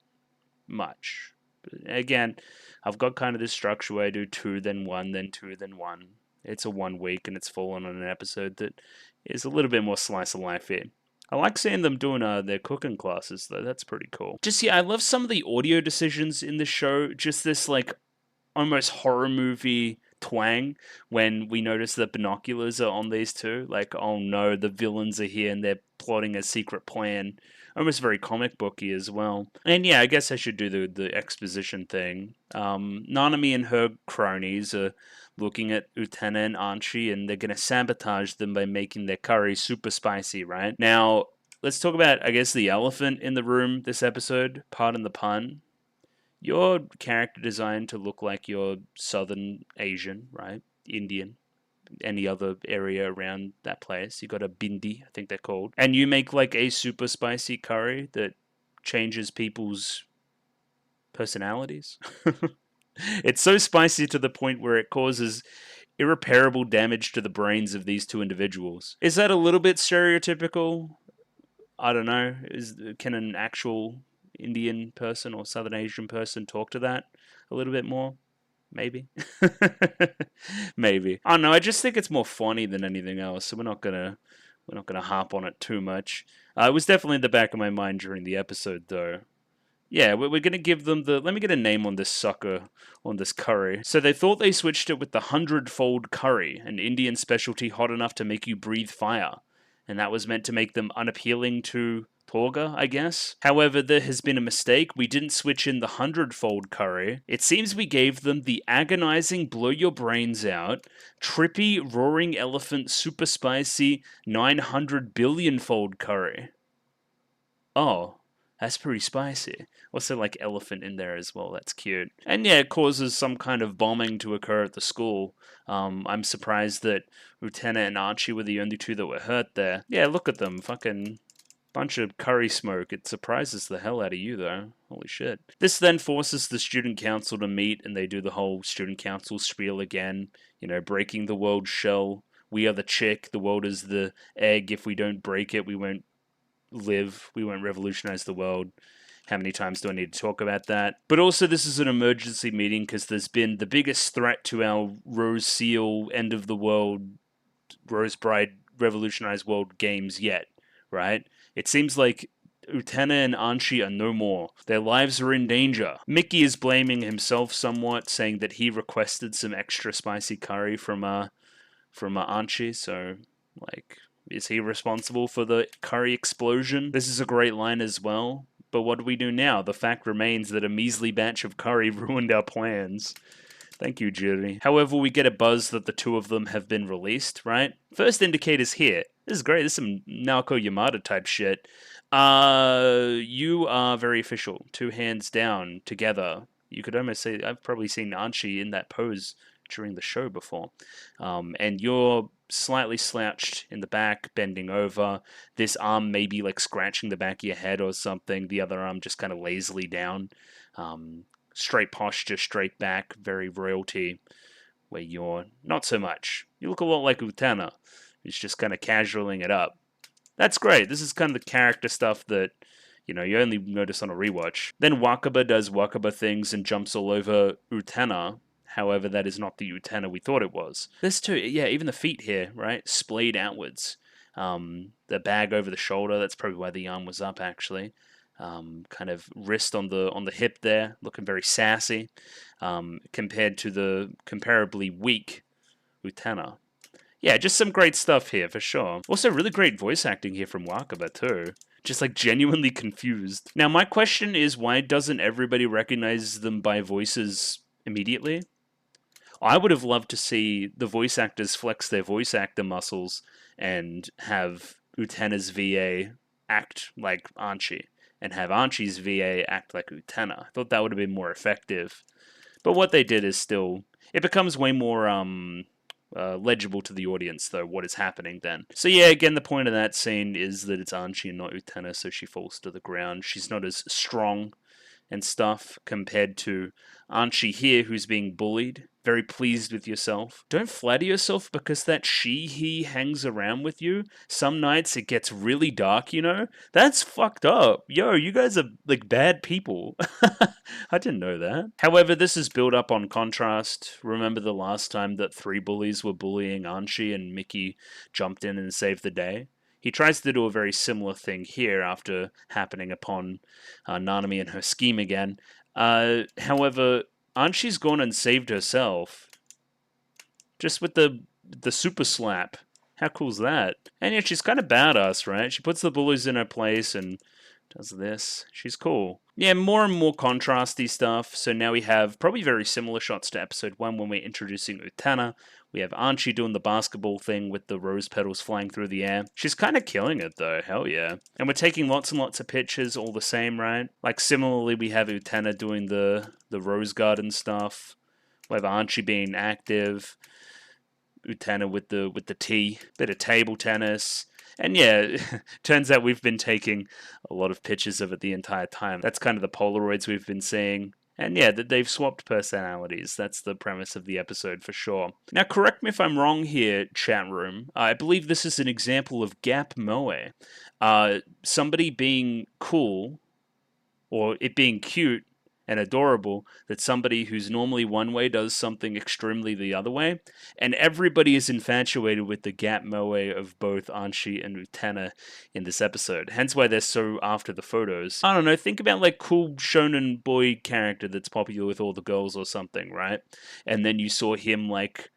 much. But again, I've got kind of this structure where I do 2, then 1, then 2, then 1. It's a 1 week, and it's fallen on an episode that is a little bit more slice of life here. I like seeing them doing their cooking classes, though. That's pretty cool. Just, yeah, I love some of the audio decisions in the show. Just this, like, almost horror movie twang when we notice that binoculars are on these two. Like, oh no, the villains are here and they're plotting a secret plan. Almost very comic booky as well. And yeah, I guess I should do the exposition thing. Nanami and her cronies are looking at Utena and Archie, and they're going to sabotage them by making their curry super spicy, right? Now, let's talk about, I guess, the elephant in the room this episode. Pardon the pun. Your character designed to look like you're Southern Asian, right? Indian. Any other area around that place. You got a bindi, I think they're called. And you make like a super spicy curry that changes people's personalities. It's so spicy to the point where it causes irreparable damage to the brains of these 2 individuals. Is that a little bit stereotypical? I don't know. Can an actual Indian person or Southern Asian person talk to that a little bit more? Maybe. Maybe. I don't know, I just think it's more funny than anything else, so we're not gonna harp on it too much. It was definitely in the back of my mind during the episode, though. Yeah, we're gonna give them the... Let me get a name on this sucker, on this curry. So they thought they switched it with the 100-fold curry, an Indian specialty hot enough to make you breathe fire. And that was meant to make them unappealing to Torga, I guess. However, there has been a mistake. We didn't switch in the 100-fold curry. It seems we gave them the agonizing, blow your brains out, trippy, roaring elephant, super spicy, 900 billion-fold curry. Oh, that's pretty spicy. Also, like, elephant in there as well. That's cute. And yeah, it causes some kind of bombing to occur at the school. I'm surprised that Utena and Archie were the only 2 that were hurt there. Yeah, look at them. Fucking Bunch of curry smoke. It surprises the hell out of you, though. Holy shit. This then forces the student council to meet, and they do the whole student council spiel again. You know, breaking the world's shell. We are the chick. The world is the egg. If we don't break it, we won't live. We won't revolutionize the world. How many times do I need to talk about that? But also, this is an emergency meeting because there's been the biggest threat to our Rose Seal end of the world, Rose Bride revolutionized world games yet, right? It seems like Utena and Anshi are no more. Their lives are in danger. Mickey is blaming himself somewhat, saying that he requested some extra spicy curry from Anshi, so, like, is he responsible for the curry explosion? This is a great line as well. But what do we do now? The fact remains that a measly batch of curry ruined our plans. Thank you, Jury. However, we get a buzz that the two of them have been released, right? First indicators here. This is great. This is some Naoko Yamada type shit. You are very official. 2 hands down, together. You could almost say, I've probably seen Anshi in that pose during the show before. And you're slightly slouched in the back, bending over. This arm maybe like scratching the back of your head or something. The other arm just kind of lazily down. Straight posture, straight back, very royalty, where you're not so much. You look a lot like Utena, who's just kind of casualing it up. That's great. This is kind of the character stuff that, you know, you only notice on a rewatch. Then Wakaba does Wakaba things and jumps all over Utena. However, that is not the Utena we thought it was. This too, yeah, even the feet here, right? Splayed outwards. The bag over the shoulder, that's probably why the arm was up, actually. Kind of wrist on the hip there, looking very sassy, compared to the comparably weak Utena. Yeah, just some great stuff here, for sure. Also, really great voice acting here from Wakaba, too. Just, like, genuinely confused. Now, my question is, why doesn't everybody recognize them by voices immediately? I would have loved to see the voice actors flex their voice actor muscles and have Utena's VA act like Anshi, and have Anshi's VA act like Utena. I thought that would have been more effective. But what they did is still... It becomes way more legible to the audience, though, what is happening then. So yeah, again, the point of that scene is that it's Anshi and not Utena, so she falls to the ground. She's not as strong and stuff compared to Anshi here, who's being bullied. Very pleased with yourself. Don't flatter yourself because that he hangs around with you. Some nights it gets really dark, you know? That's fucked up. Yo, you guys are like bad people. I didn't know that. However, this is built up on contrast. Remember the last time that 3 bullies were bullying Anshi and Mickey jumped in and saved the day? He tries to do a very similar thing here after happening upon Nanami and her scheme again. However, Anshi's gone and saved herself. Just with the super slap. How cool's that? And yeah, she's kind of badass, right? She puts the bullies in her place and does this. She's cool. Yeah, more and more contrasty stuff. So now we have probably very similar shots to episode 1 when we're introducing Utena. We have Anshi doing the basketball thing with the rose petals flying through the air. She's kind of killing it though, hell yeah. And we're taking lots and lots of pictures all the same, right? Like similarly, we have Utena doing the rose garden stuff. We have Anshi being active. Utena with the tea. Bit of table tennis. And yeah, turns out we've been taking a lot of pictures of it the entire time. That's kind of the Polaroids we've been seeing. And yeah, they've swapped personalities. That's the premise of the episode for sure. Now, correct me if I'm wrong here, chat room. I believe this is an example of gap moe. Somebody being cool, or it being cute and adorable, that somebody who's normally one way does something extremely the other way, and everybody is infatuated with the gap moe of both Anshi and Utena in this episode. Hence why they're so after the photos. I don't know, think about like cool shonen boy character that's popular with all the girls or something, right? And then you saw him like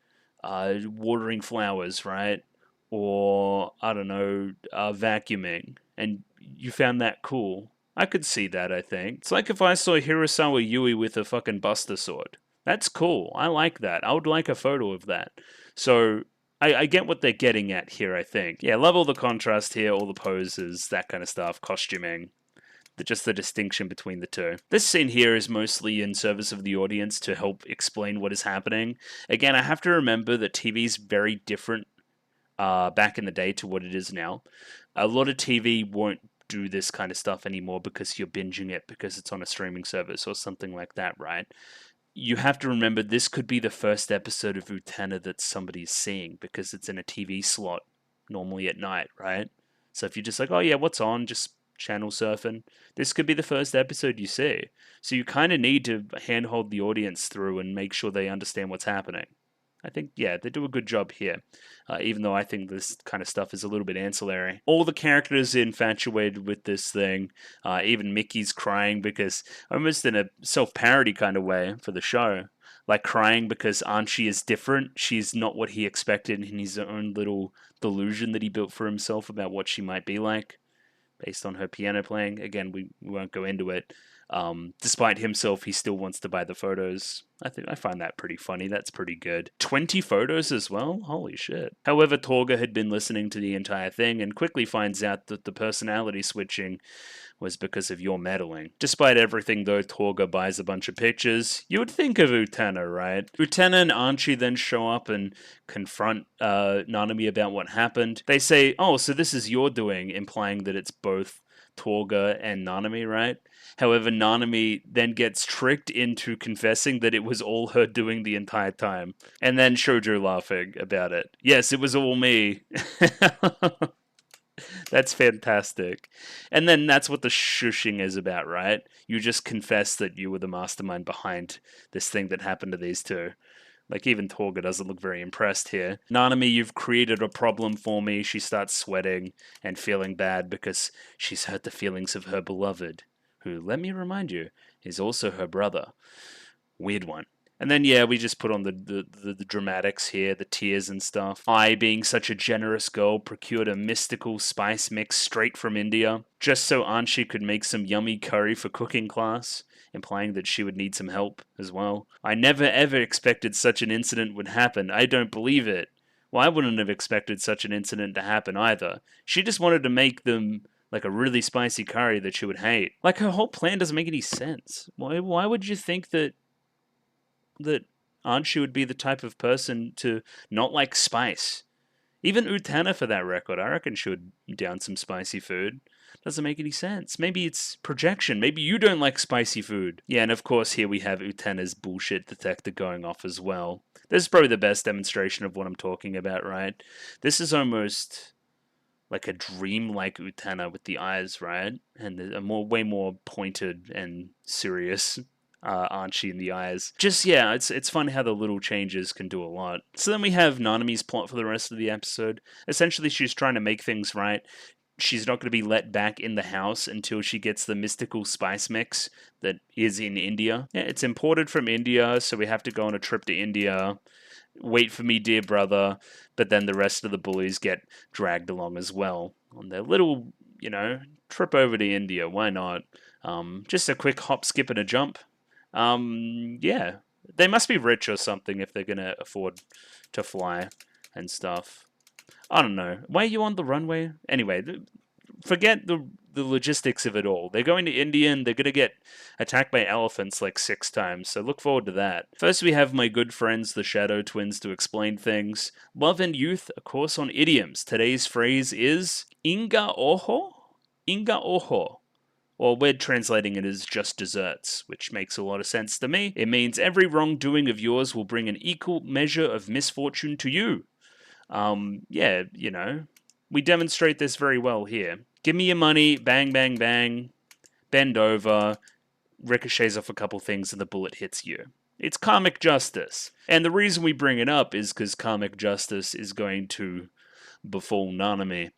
watering flowers, right? Or, I don't know, vacuuming, and you found that cool. I could see that, I think. It's like if I saw Hirasawa Yui with a fucking Buster Sword. That's cool. I like that. I would like a photo of that. So, I get what they're getting at here, I think. Yeah, love all the contrast here, all the poses, that kind of stuff, costuming. Just the distinction between the two. This scene here is mostly in service of the audience to help explain what is happening. Again, I have to remember that TV's very different back in the day to what it is now. A lot of TV won't do this kind of stuff anymore because you're binging it because it's on a streaming service or something like that, right? You have to remember this could be the first episode of Utena that somebody's seeing because it's in a TV slot normally at night, right? So if you're just like, oh yeah, what's on? Just channel surfing. This could be the first episode you see. So you kind of need to handhold the audience through and make sure they understand what's happening. I think, yeah, they do a good job here, even though I think this kind of stuff is a little bit ancillary. All the characters are infatuated with this thing. Even Mickey's crying because, almost in a self-parody kind of way for the show, like crying because Anchi is different. She's not what he expected in his own little delusion that he built for himself about what she might be like, based on her piano playing. Again, we won't go into it. Despite himself, he still wants to buy the photos. I find that pretty funny. That's pretty good. 20 photos as well? Holy shit. However, Torga had been listening to the entire thing and quickly finds out that the personality switching was because of your meddling. Despite everything though, Torga buys a bunch of pictures. You would think of Utena, right? Utena and Anchi then show up and confront Nanami about what happened. They say, oh, so this is your doing, implying that it's both Torga and Nanami, right? However, Nanami then gets tricked into confessing that it was all her doing the entire time. And then Shoujo laughing about it. Yes, it was all me. That's fantastic. And then that's what the shushing is about, right? You just confess that you were the mastermind behind this thing that happened to these two. Like, even Torga doesn't look very impressed here. Nanami, you've created a problem for me. She starts sweating and feeling bad because she's hurt the feelings of her beloved, who, let me remind you, is also her brother. Weird one. And then, yeah, we just put on the dramatics here, the tears and stuff. I, being such a generous girl, procured a mystical spice mix straight from India, just so Anchi could make some yummy curry for cooking class, implying that she would need some help as well. I never ever expected such an incident would happen. I don't believe it. Well, I wouldn't have expected such an incident to happen either. She just wanted to make them like a really spicy curry that she would hate. Like, her whole plan doesn't make any sense. Why would you think that Anchi would be the type of person to not like spice? Even Utena, for that record, I reckon she would down some spicy food. Doesn't make any sense. Maybe it's projection. Maybe you don't like spicy food. Yeah, and of course here we have Utena's bullshit detector going off as well. This is probably the best demonstration of what I'm talking about, right? This is almost like a dream-like Utena with the eyes, right? And a way more pointed and serious Anchi in the eyes. Just, yeah, it's fun how the little changes can do a lot. So then we have Nanami's plot for the rest of the episode. Essentially, she's trying to make things right. She's not going to be let back in the house until she gets the mystical spice mix that is in India. Yeah, it's imported from India, so we have to go on a trip to India. Wait for me, dear brother. But then the rest of the bullies get dragged along as well on their little, trip over to India. Why not? Just a quick hop, skip, and a jump. Yeah, they must be rich or something if they're gonna afford to fly and stuff. I don't know. Why are you on the runway? Anyway, forget the logistics of it all. They're going to India and they're gonna get attacked by elephants like 6 times, so look forward to that. First we have my good friends, the Shadow Twins, to explain things. Love and Youth, a course on idioms. Today's phrase is Inga Oho? Inga Oho. Or we're translating it as just desserts, which makes a lot of sense to me. It means every wrongdoing of yours will bring an equal measure of misfortune to you. Yeah, we demonstrate this very well here. Give me your money, bang, bang, bang, bend over, ricochets off a couple things and the bullet hits you. It's karmic justice. And the reason we bring it up is because karmic justice is going to befall Nanami.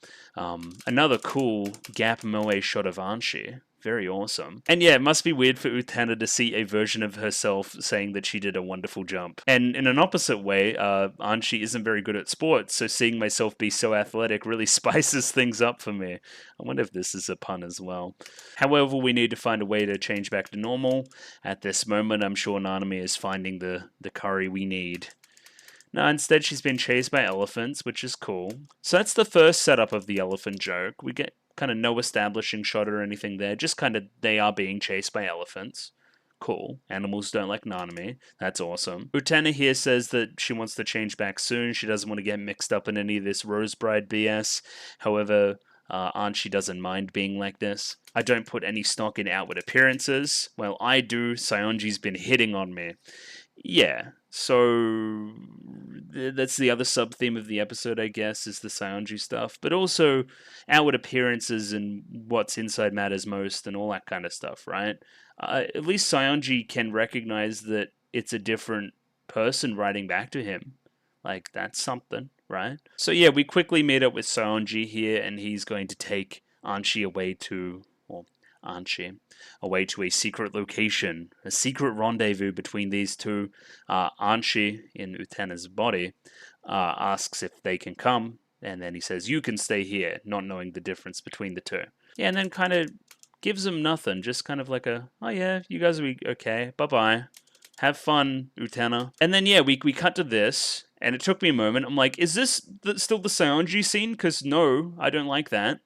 Another cool gap moe shot of Anchi. Very awesome. And yeah, it must be weird for Utena to see a version of herself saying that she did a wonderful jump. And in an opposite way, Anchi isn't very good at sports, so seeing myself be so athletic really spices things up for me. I wonder if this is a pun as well. However, we need to find a way to change back to normal. At this moment, I'm sure Nanami is finding the curry we need. No, instead she's been chased by elephants, which is cool. So that's the first setup of the elephant joke. We get kind of no establishing shot or anything there, just kind of they are being chased by elephants. Cool. Animals don't like Nanami. That's awesome. Utena here says that she wants to change back soon. She doesn't want to get mixed up in any of this Rose Bride BS. However, Anshi doesn't mind being like this. I don't put any stock in outward appearances. Well, I do. Saionji's been hitting on me. Yeah, so that's the other sub theme of the episode, I guess, is the Saionji stuff, but also outward appearances and what's inside matters most and all that kind of stuff, right? At least Saionji can recognize that it's a different person writing back to him. Like, that's something, right? So yeah, we quickly meet up with Saionji here, and he's going to take Anshi away to, well, Anshi, away to a secret location, a secret rendezvous between these two. Anshi, in Utena's body, asks if they can come, and then he says, "You can stay here," not knowing the difference between the two. Yeah, and then kind of gives them nothing, just kind of like a, "Oh yeah, you guys will be okay, bye-bye. Have fun, Utena." And then, yeah, we cut to this, and it took me a moment. I'm like, is this still the Saionji scene? Because no, I don't like that.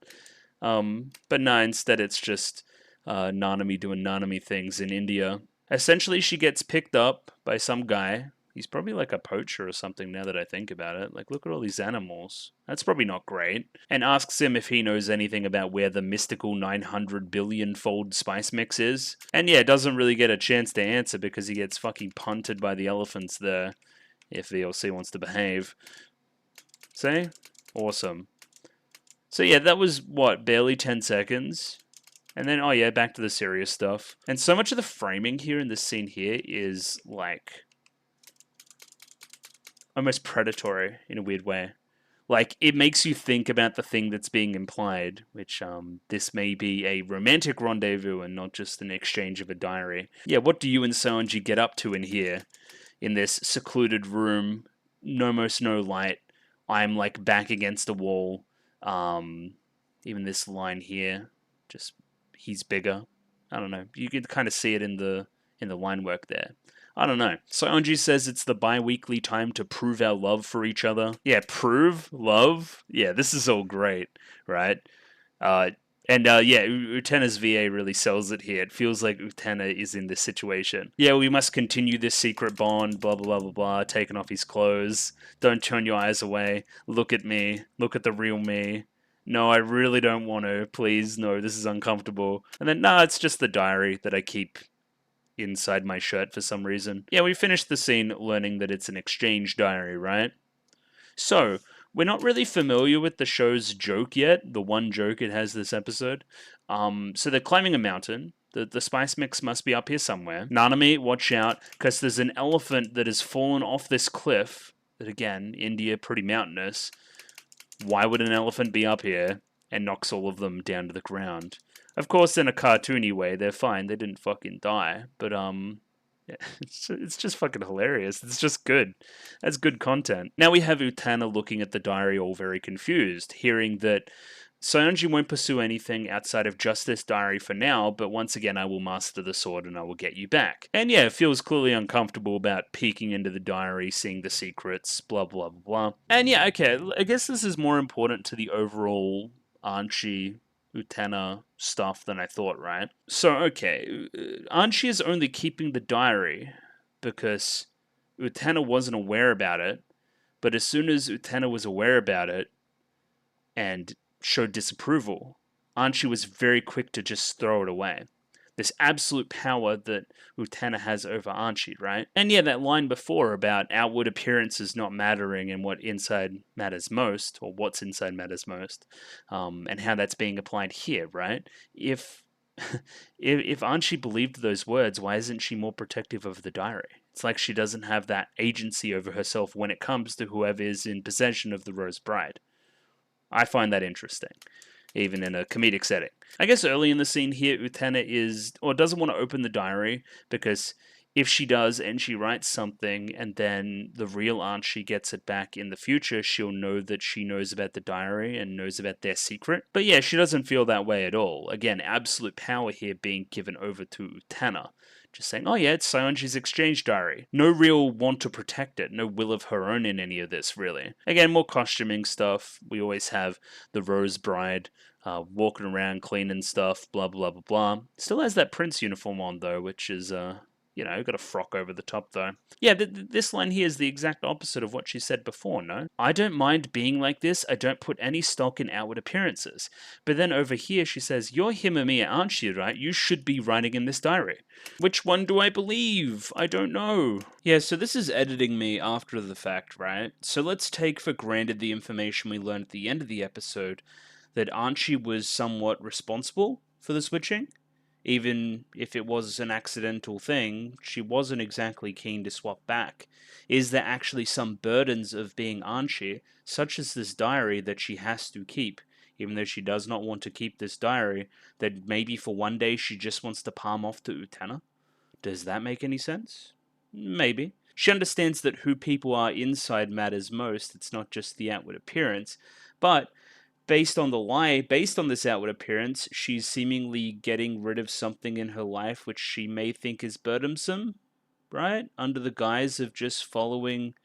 But no, instead it's just Nanami doing Nanami things in India. Essentially, she gets picked up by some guy. He's probably like a poacher or something now that I think about it. Like, look at all these animals. That's probably not great. And asks him if he knows anything about where the mystical 900 billion fold spice mix is. And yeah, doesn't really get a chance to answer because he gets fucking punted by the elephants there. If VLC wants to behave. See? Awesome. So yeah, that was, what, barely 10 seconds? And then, oh yeah, back to the serious stuff. And so much of the framing here in this scene here is, like, almost predatory in a weird way. Like, it makes you think about the thing that's being implied, which, this may be a romantic rendezvous and not just an exchange of a diary. Yeah, what do you and Saionji get up to in here? In this secluded room, almost no light. I'm, like, back against a wall. Even this line here, just, he's bigger. I don't know. You can kind of see it in the line work there. I don't know. Saionji says it's the bi-weekly time to prove our love for each other. Yeah, prove love. Yeah, this is all great, right? Yeah, Utena's VA really sells it here. It feels like Utena is in this situation. Yeah, we must continue this secret bond, blah, blah, blah, blah, blah, taking off his clothes. Don't turn your eyes away. Look at me. Look at the real me. No, I really don't want to. Please, no, this is uncomfortable. And then, nah, it's just the diary that I keep inside my shirt for some reason. Yeah, we finished the scene learning that it's an exchange diary, right? So, we're not really familiar with the show's joke yet, the one joke it has this episode. So they're climbing a mountain. The spice mix must be up here somewhere. Nanami, watch out, because there's an elephant that has fallen off this cliff. That again, India, pretty mountainous. Why would an elephant be up here? And knocks all of them down to the ground. Of course, in a cartoony way, they're fine. They didn't fucking die. But, yeah, it's just fucking hilarious. It's just good. That's good content. Now we have Utena looking at the diary all very confused, hearing that Saionji won't pursue anything outside of just this diary for now, but once again I will master the sword and I will get you back. And yeah, feels clearly uncomfortable about peeking into the diary, seeing the secrets, blah blah blah. And yeah, okay, I guess this is more important to the overall Anshi Utena stuff than I thought, right? So, okay, Anshi is only keeping the diary because Utena wasn't aware about it, but as soon as Utena was aware about it and showed disapproval, Anshi was very quick to just throw it away. This absolute power that Utena has over Anshi, right? And yeah, that line before about outward appearances not mattering and what inside matters most, or what's inside matters most, and how that's being applied here, right? If Anshi believed those words, why isn't she more protective of the diary? It's like she doesn't have that agency over herself when it comes to whoever is in possession of the Rose Bride. I find that interesting, even in a comedic setting. I guess early in the scene here, Utena doesn't want to open the diary, because if she does and she writes something and then the real Anshi gets it back in the future, she'll know that she knows about the diary and knows about their secret. But yeah, she doesn't feel that way at all. Again, absolute power here being given over to Utena. Just saying, oh yeah, it's Saionji's exchange diary. No real want to protect it, no will of her own in any of this, really. Again, more costuming stuff. We always have the Rose Bride walking around cleaning stuff, blah, blah, blah, blah. Still has that Prince uniform on, though, which is You know, got a frock over the top though. Yeah, this line here is the exact opposite of what she said before, no? I don't mind being like this, I don't put any stock in outward appearances. But then over here she says, you're Himamiya, aren't you, right? You should be writing in this diary. Which one do I believe? I don't know. Yeah, so this is editing me after the fact, right? So let's take for granted the information we learned at the end of the episode that Archie was somewhat responsible for the switching. Even if it was an accidental thing, she wasn't exactly keen to swap back. Is there actually some burdens of being Archie, such as this diary that she has to keep, even though she does not want to keep this diary, that maybe for one day she just wants to palm off to Utena? Does that make any sense? Maybe. She understands that who people are inside matters most, it's not just the outward appearance, but based on the lie, based on this outward appearance, she's seemingly getting rid of something in her life which she may think is burdensome, right? Under the guise of just following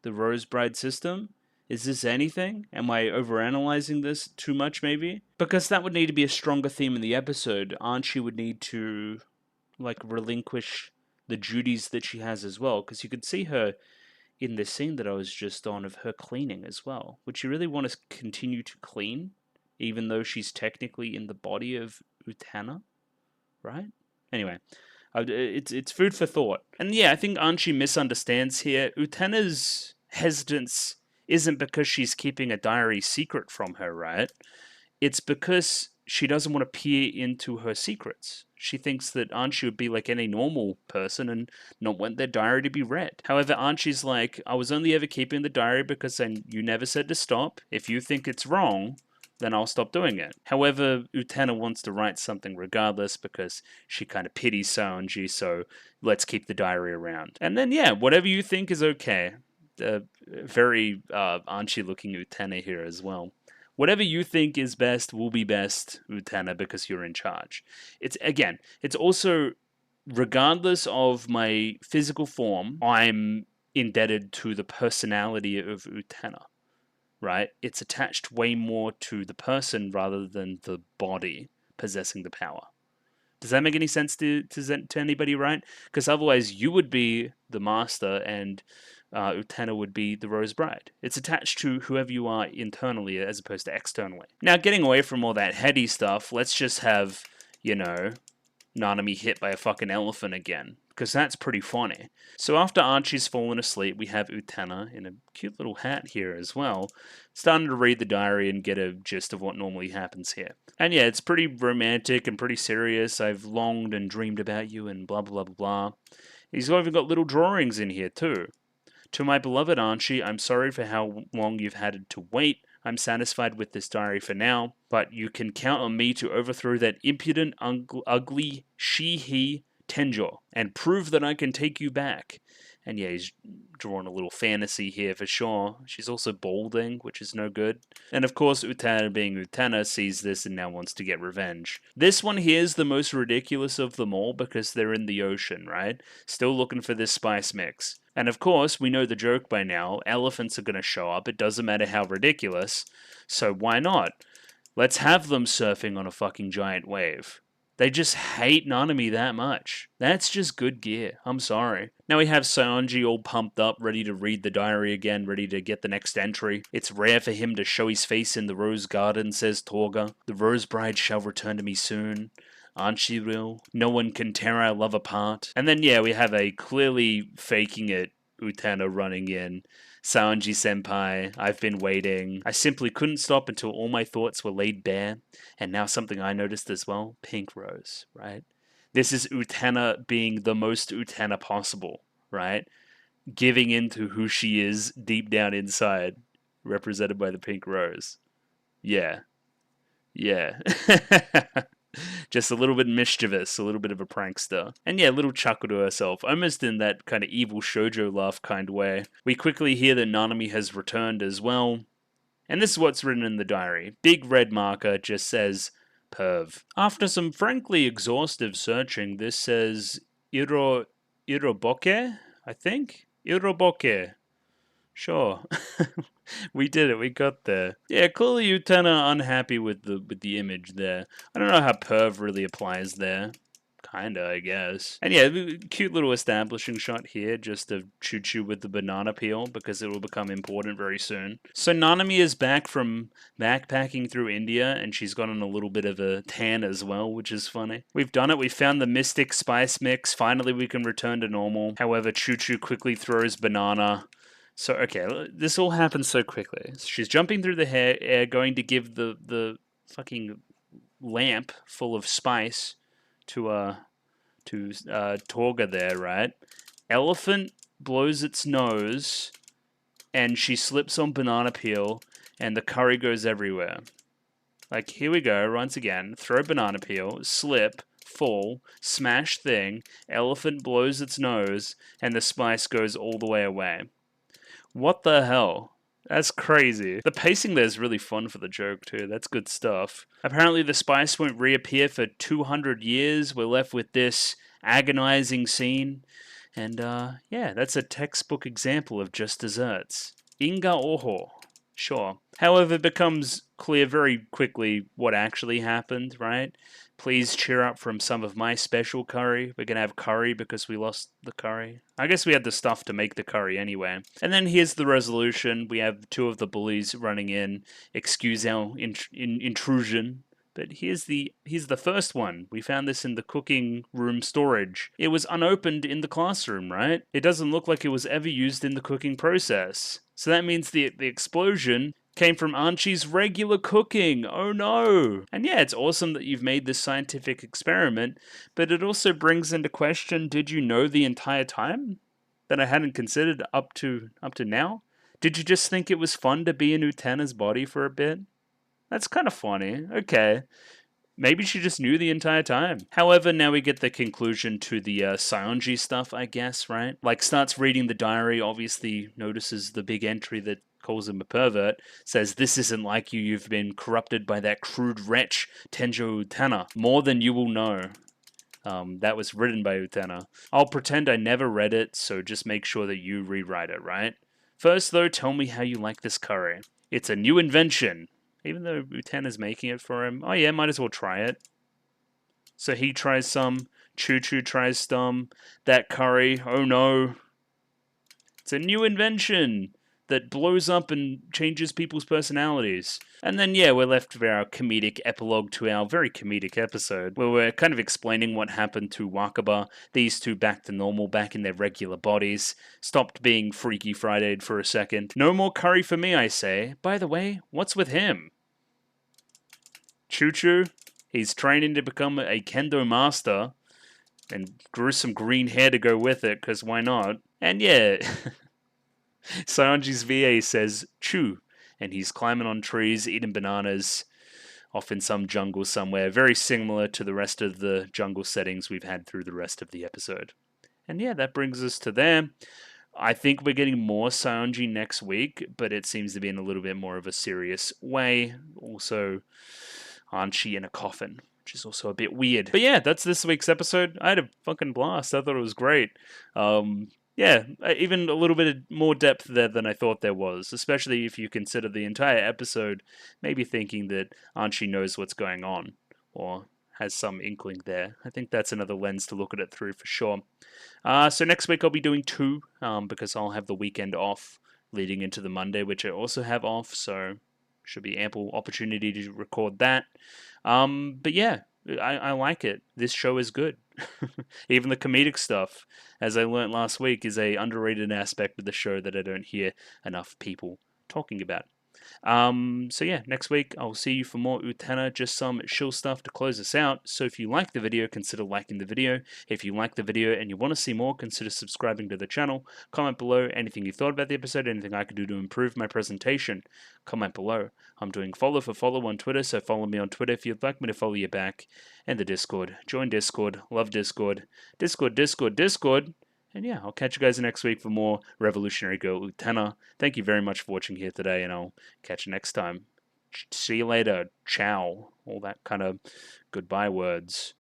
the Rose Bride system. Is this anything? Am I overanalyzing this too much, maybe? Because that would need to be a stronger theme in the episode. Archie would need to, like, relinquish the duties that she has as well. Because you could see her in this scene that I was just on of her cleaning as well. Would she really want to continue to clean, even though she's technically in the body of Utena, right? Anyway, it's food for thought. And yeah, I think Archie misunderstands here. Utena's hesitance isn't because she's keeping a diary secret from her, right? It's because she doesn't want to peer into her secrets. She thinks that Archie would be like any normal person and not want their diary to be read. However, Archie's like, I was only ever keeping the diary because you never said to stop. If you think it's wrong, then I'll stop doing it. However, Utena wants to write something regardless because she kind of pities Saonji, so let's keep the diary around. And then, yeah, whatever you think is okay. Very Archie-looking Utena here as well. Whatever you think is best will be best, Utena, because you're in charge. It's also, regardless of my physical form, I'm indebted to the personality of Utena, right? It's attached way more to the person rather than the body possessing the power. Does that make any sense to anybody, right? Because otherwise you would be the master and Utena would be the Rose Bride. It's attached to whoever you are internally as opposed to externally. Now, getting away from all that heady stuff, let's just have, you know, Nanami hit by a fucking elephant again, because that's pretty funny. So after Archie's fallen asleep, we have Utena in a cute little hat here as well, starting to read the diary and get a gist of what normally happens here. And yeah, it's pretty romantic and pretty serious. I've longed and dreamed about you and blah blah blah blah. He's even got little drawings in here too. To my beloved Archie, I'm sorry for how long you've had to wait. I'm satisfied with this diary for now, but you can count on me to overthrow that impudent, ugly she-he Tenjo and prove that I can take you back. And yeah, he's drawing a little fantasy here for sure. She's also balding, which is no good. And of course, Utena being Utena sees this and now wants to get revenge. This one here is the most ridiculous of them all because they're in the ocean, right? Still looking for this spice mix. And of course, we know the joke by now. Elephants are going to show up. It doesn't matter how ridiculous. So why not? Let's have them surfing on a fucking giant wave. They just hate Nanami that much. That's just good gear. I'm sorry. Now we have Saonji all pumped up, ready to read the diary again, ready to get the next entry. It's rare for him to show his face in the rose garden, says Torga. The Rose Bride shall return to me soon. Archie will. No one can tear our love apart. And then, yeah, we have a clearly faking it Utena running in. Saonji senpai, I've been waiting. I simply couldn't stop until all my thoughts were laid bare. And now something I noticed as well, pink rose, right? This is Utena being the most Utena possible, right? Giving into who she is deep down inside, represented by the pink rose. Yeah. Yeah. Just a little bit mischievous, a little bit of a prankster. And yeah, a little chuckle to herself, almost in that kind of evil shoujo laugh kind of way. We quickly hear that Nanami has returned as well. And this is what's written in the diary. Big red marker just says, Perv. After some frankly exhaustive searching, this says Iroboke, I think? Iroboke. Sure. We did it. We got there. Yeah, clearly Utena unhappy with the image there. I don't know how perv really applies there. Kinda, I guess. And yeah, cute little establishing shot here, just of Choo-Choo with the banana peel, because it will become important very soon. So Nanami is back from backpacking through India, and she's gotten a little bit of a tan as well, which is funny. We've done it, we found the mystic spice mix, finally we can return to normal. However, Choo-Choo quickly throws banana. So, okay, this all happens so quickly. She's jumping through the air, going to give the fucking lamp full of spice to Torga there, right? Elephant blows its nose, and she slips on banana peel, and the curry goes everywhere. Like, here we go, once again. Throw banana peel, slip, fall, smash thing, elephant blows its nose, and the spice goes all the way away. What the hell? That's crazy. The pacing there is really fun for the joke, too. That's good stuff. Apparently, the spice won't reappear for 200 years. We're left with this agonizing scene. And, yeah, that's a textbook example of just desserts. Inga oho. Sure. However, it becomes clear very quickly what actually happened, right? Please cheer up from some of my special curry. We're going to have curry because we lost the curry. I guess we had the stuff to make the curry anyway. And then here's the resolution. We have two of the bullies running in. Excuse our intrusion. But here's the first one. We found this in the cooking room storage. It was unopened in the classroom, right? It doesn't look like it was ever used in the cooking process. So that means the explosion came from Archie's regular cooking. Oh no! And yeah, it's awesome that you've made this scientific experiment, but it also brings into question, did you know the entire time? That I hadn't considered up to now? Did you just think it was fun to be in Utena's body for a bit? That's kind of funny. Okay. Maybe she just knew the entire time. However, now we get the conclusion to the Saionji stuff, I guess, right? Like, starts reading the diary, obviously notices the big entry that calls him a pervert, says, "This isn't like you, you've been corrupted by that crude wretch, Tenjo Utena. More than you will know." That was written by Utena. I'll pretend I never read it, so just make sure that you rewrite it, right? First, though, tell me how you like this curry. It's a new invention. Even though Utena's making it for him. Oh yeah, might as well try it. So he tries some. Choo-Choo tries some. That curry, oh no. It's a new invention that blows up and changes people's personalities. And then, yeah, we're left with our comedic epilogue to our very comedic episode, where we're kind of explaining what happened to Wakaba, these two back to normal, back in their regular bodies, stopped being Freaky Friday'd for a second. No more curry for me, I say. By the way, what's with him? Choo-Choo, he's training to become a kendo master, and grew some green hair to go with it, because why not? And yeah, Saionji's VA says, "Chew," and he's climbing on trees, eating bananas, off in some jungle somewhere, very similar to the rest of the jungle settings we've had through the rest of the episode. And yeah, that brings us to there. I think we're getting more Saionji next week, but it seems to be in a little bit more of a serious way. Also, Archie in a coffin, which is also a bit weird. But yeah, that's this week's episode. I had a fucking blast. I thought it was great. Yeah, even a little bit more depth there than I thought there was, especially if you consider the entire episode maybe thinking that Archie knows what's going on, or has some inkling there. I think that's another lens to look at it through for sure. So next week I'll be doing 2, because I'll have the weekend off leading into the Monday, which I also have off, so should be ample opportunity to record that. But yeah, I like it. This show is good. Even the comedic stuff, as I learnt last week, is a underrated aspect of the show that I don't hear enough people talking about. So yeah, next week I'll see you for more Utena, just some chill stuff to close us out. So if you like the video, consider liking the video. If you like the video and you want to see more, consider subscribing to the channel. Comment below anything you thought about the episode, anything I could do to improve my presentation. Comment below. I'm doing follow for follow on Twitter, so follow me on Twitter if you'd like me to follow you back. And the Discord. Join Discord. Love Discord. Discord. And yeah, I'll catch you guys next week for more Revolutionary Girl Utena. Thank you very much for watching here today, and I'll catch you next time. See you later. Ciao. All that kind of goodbye words.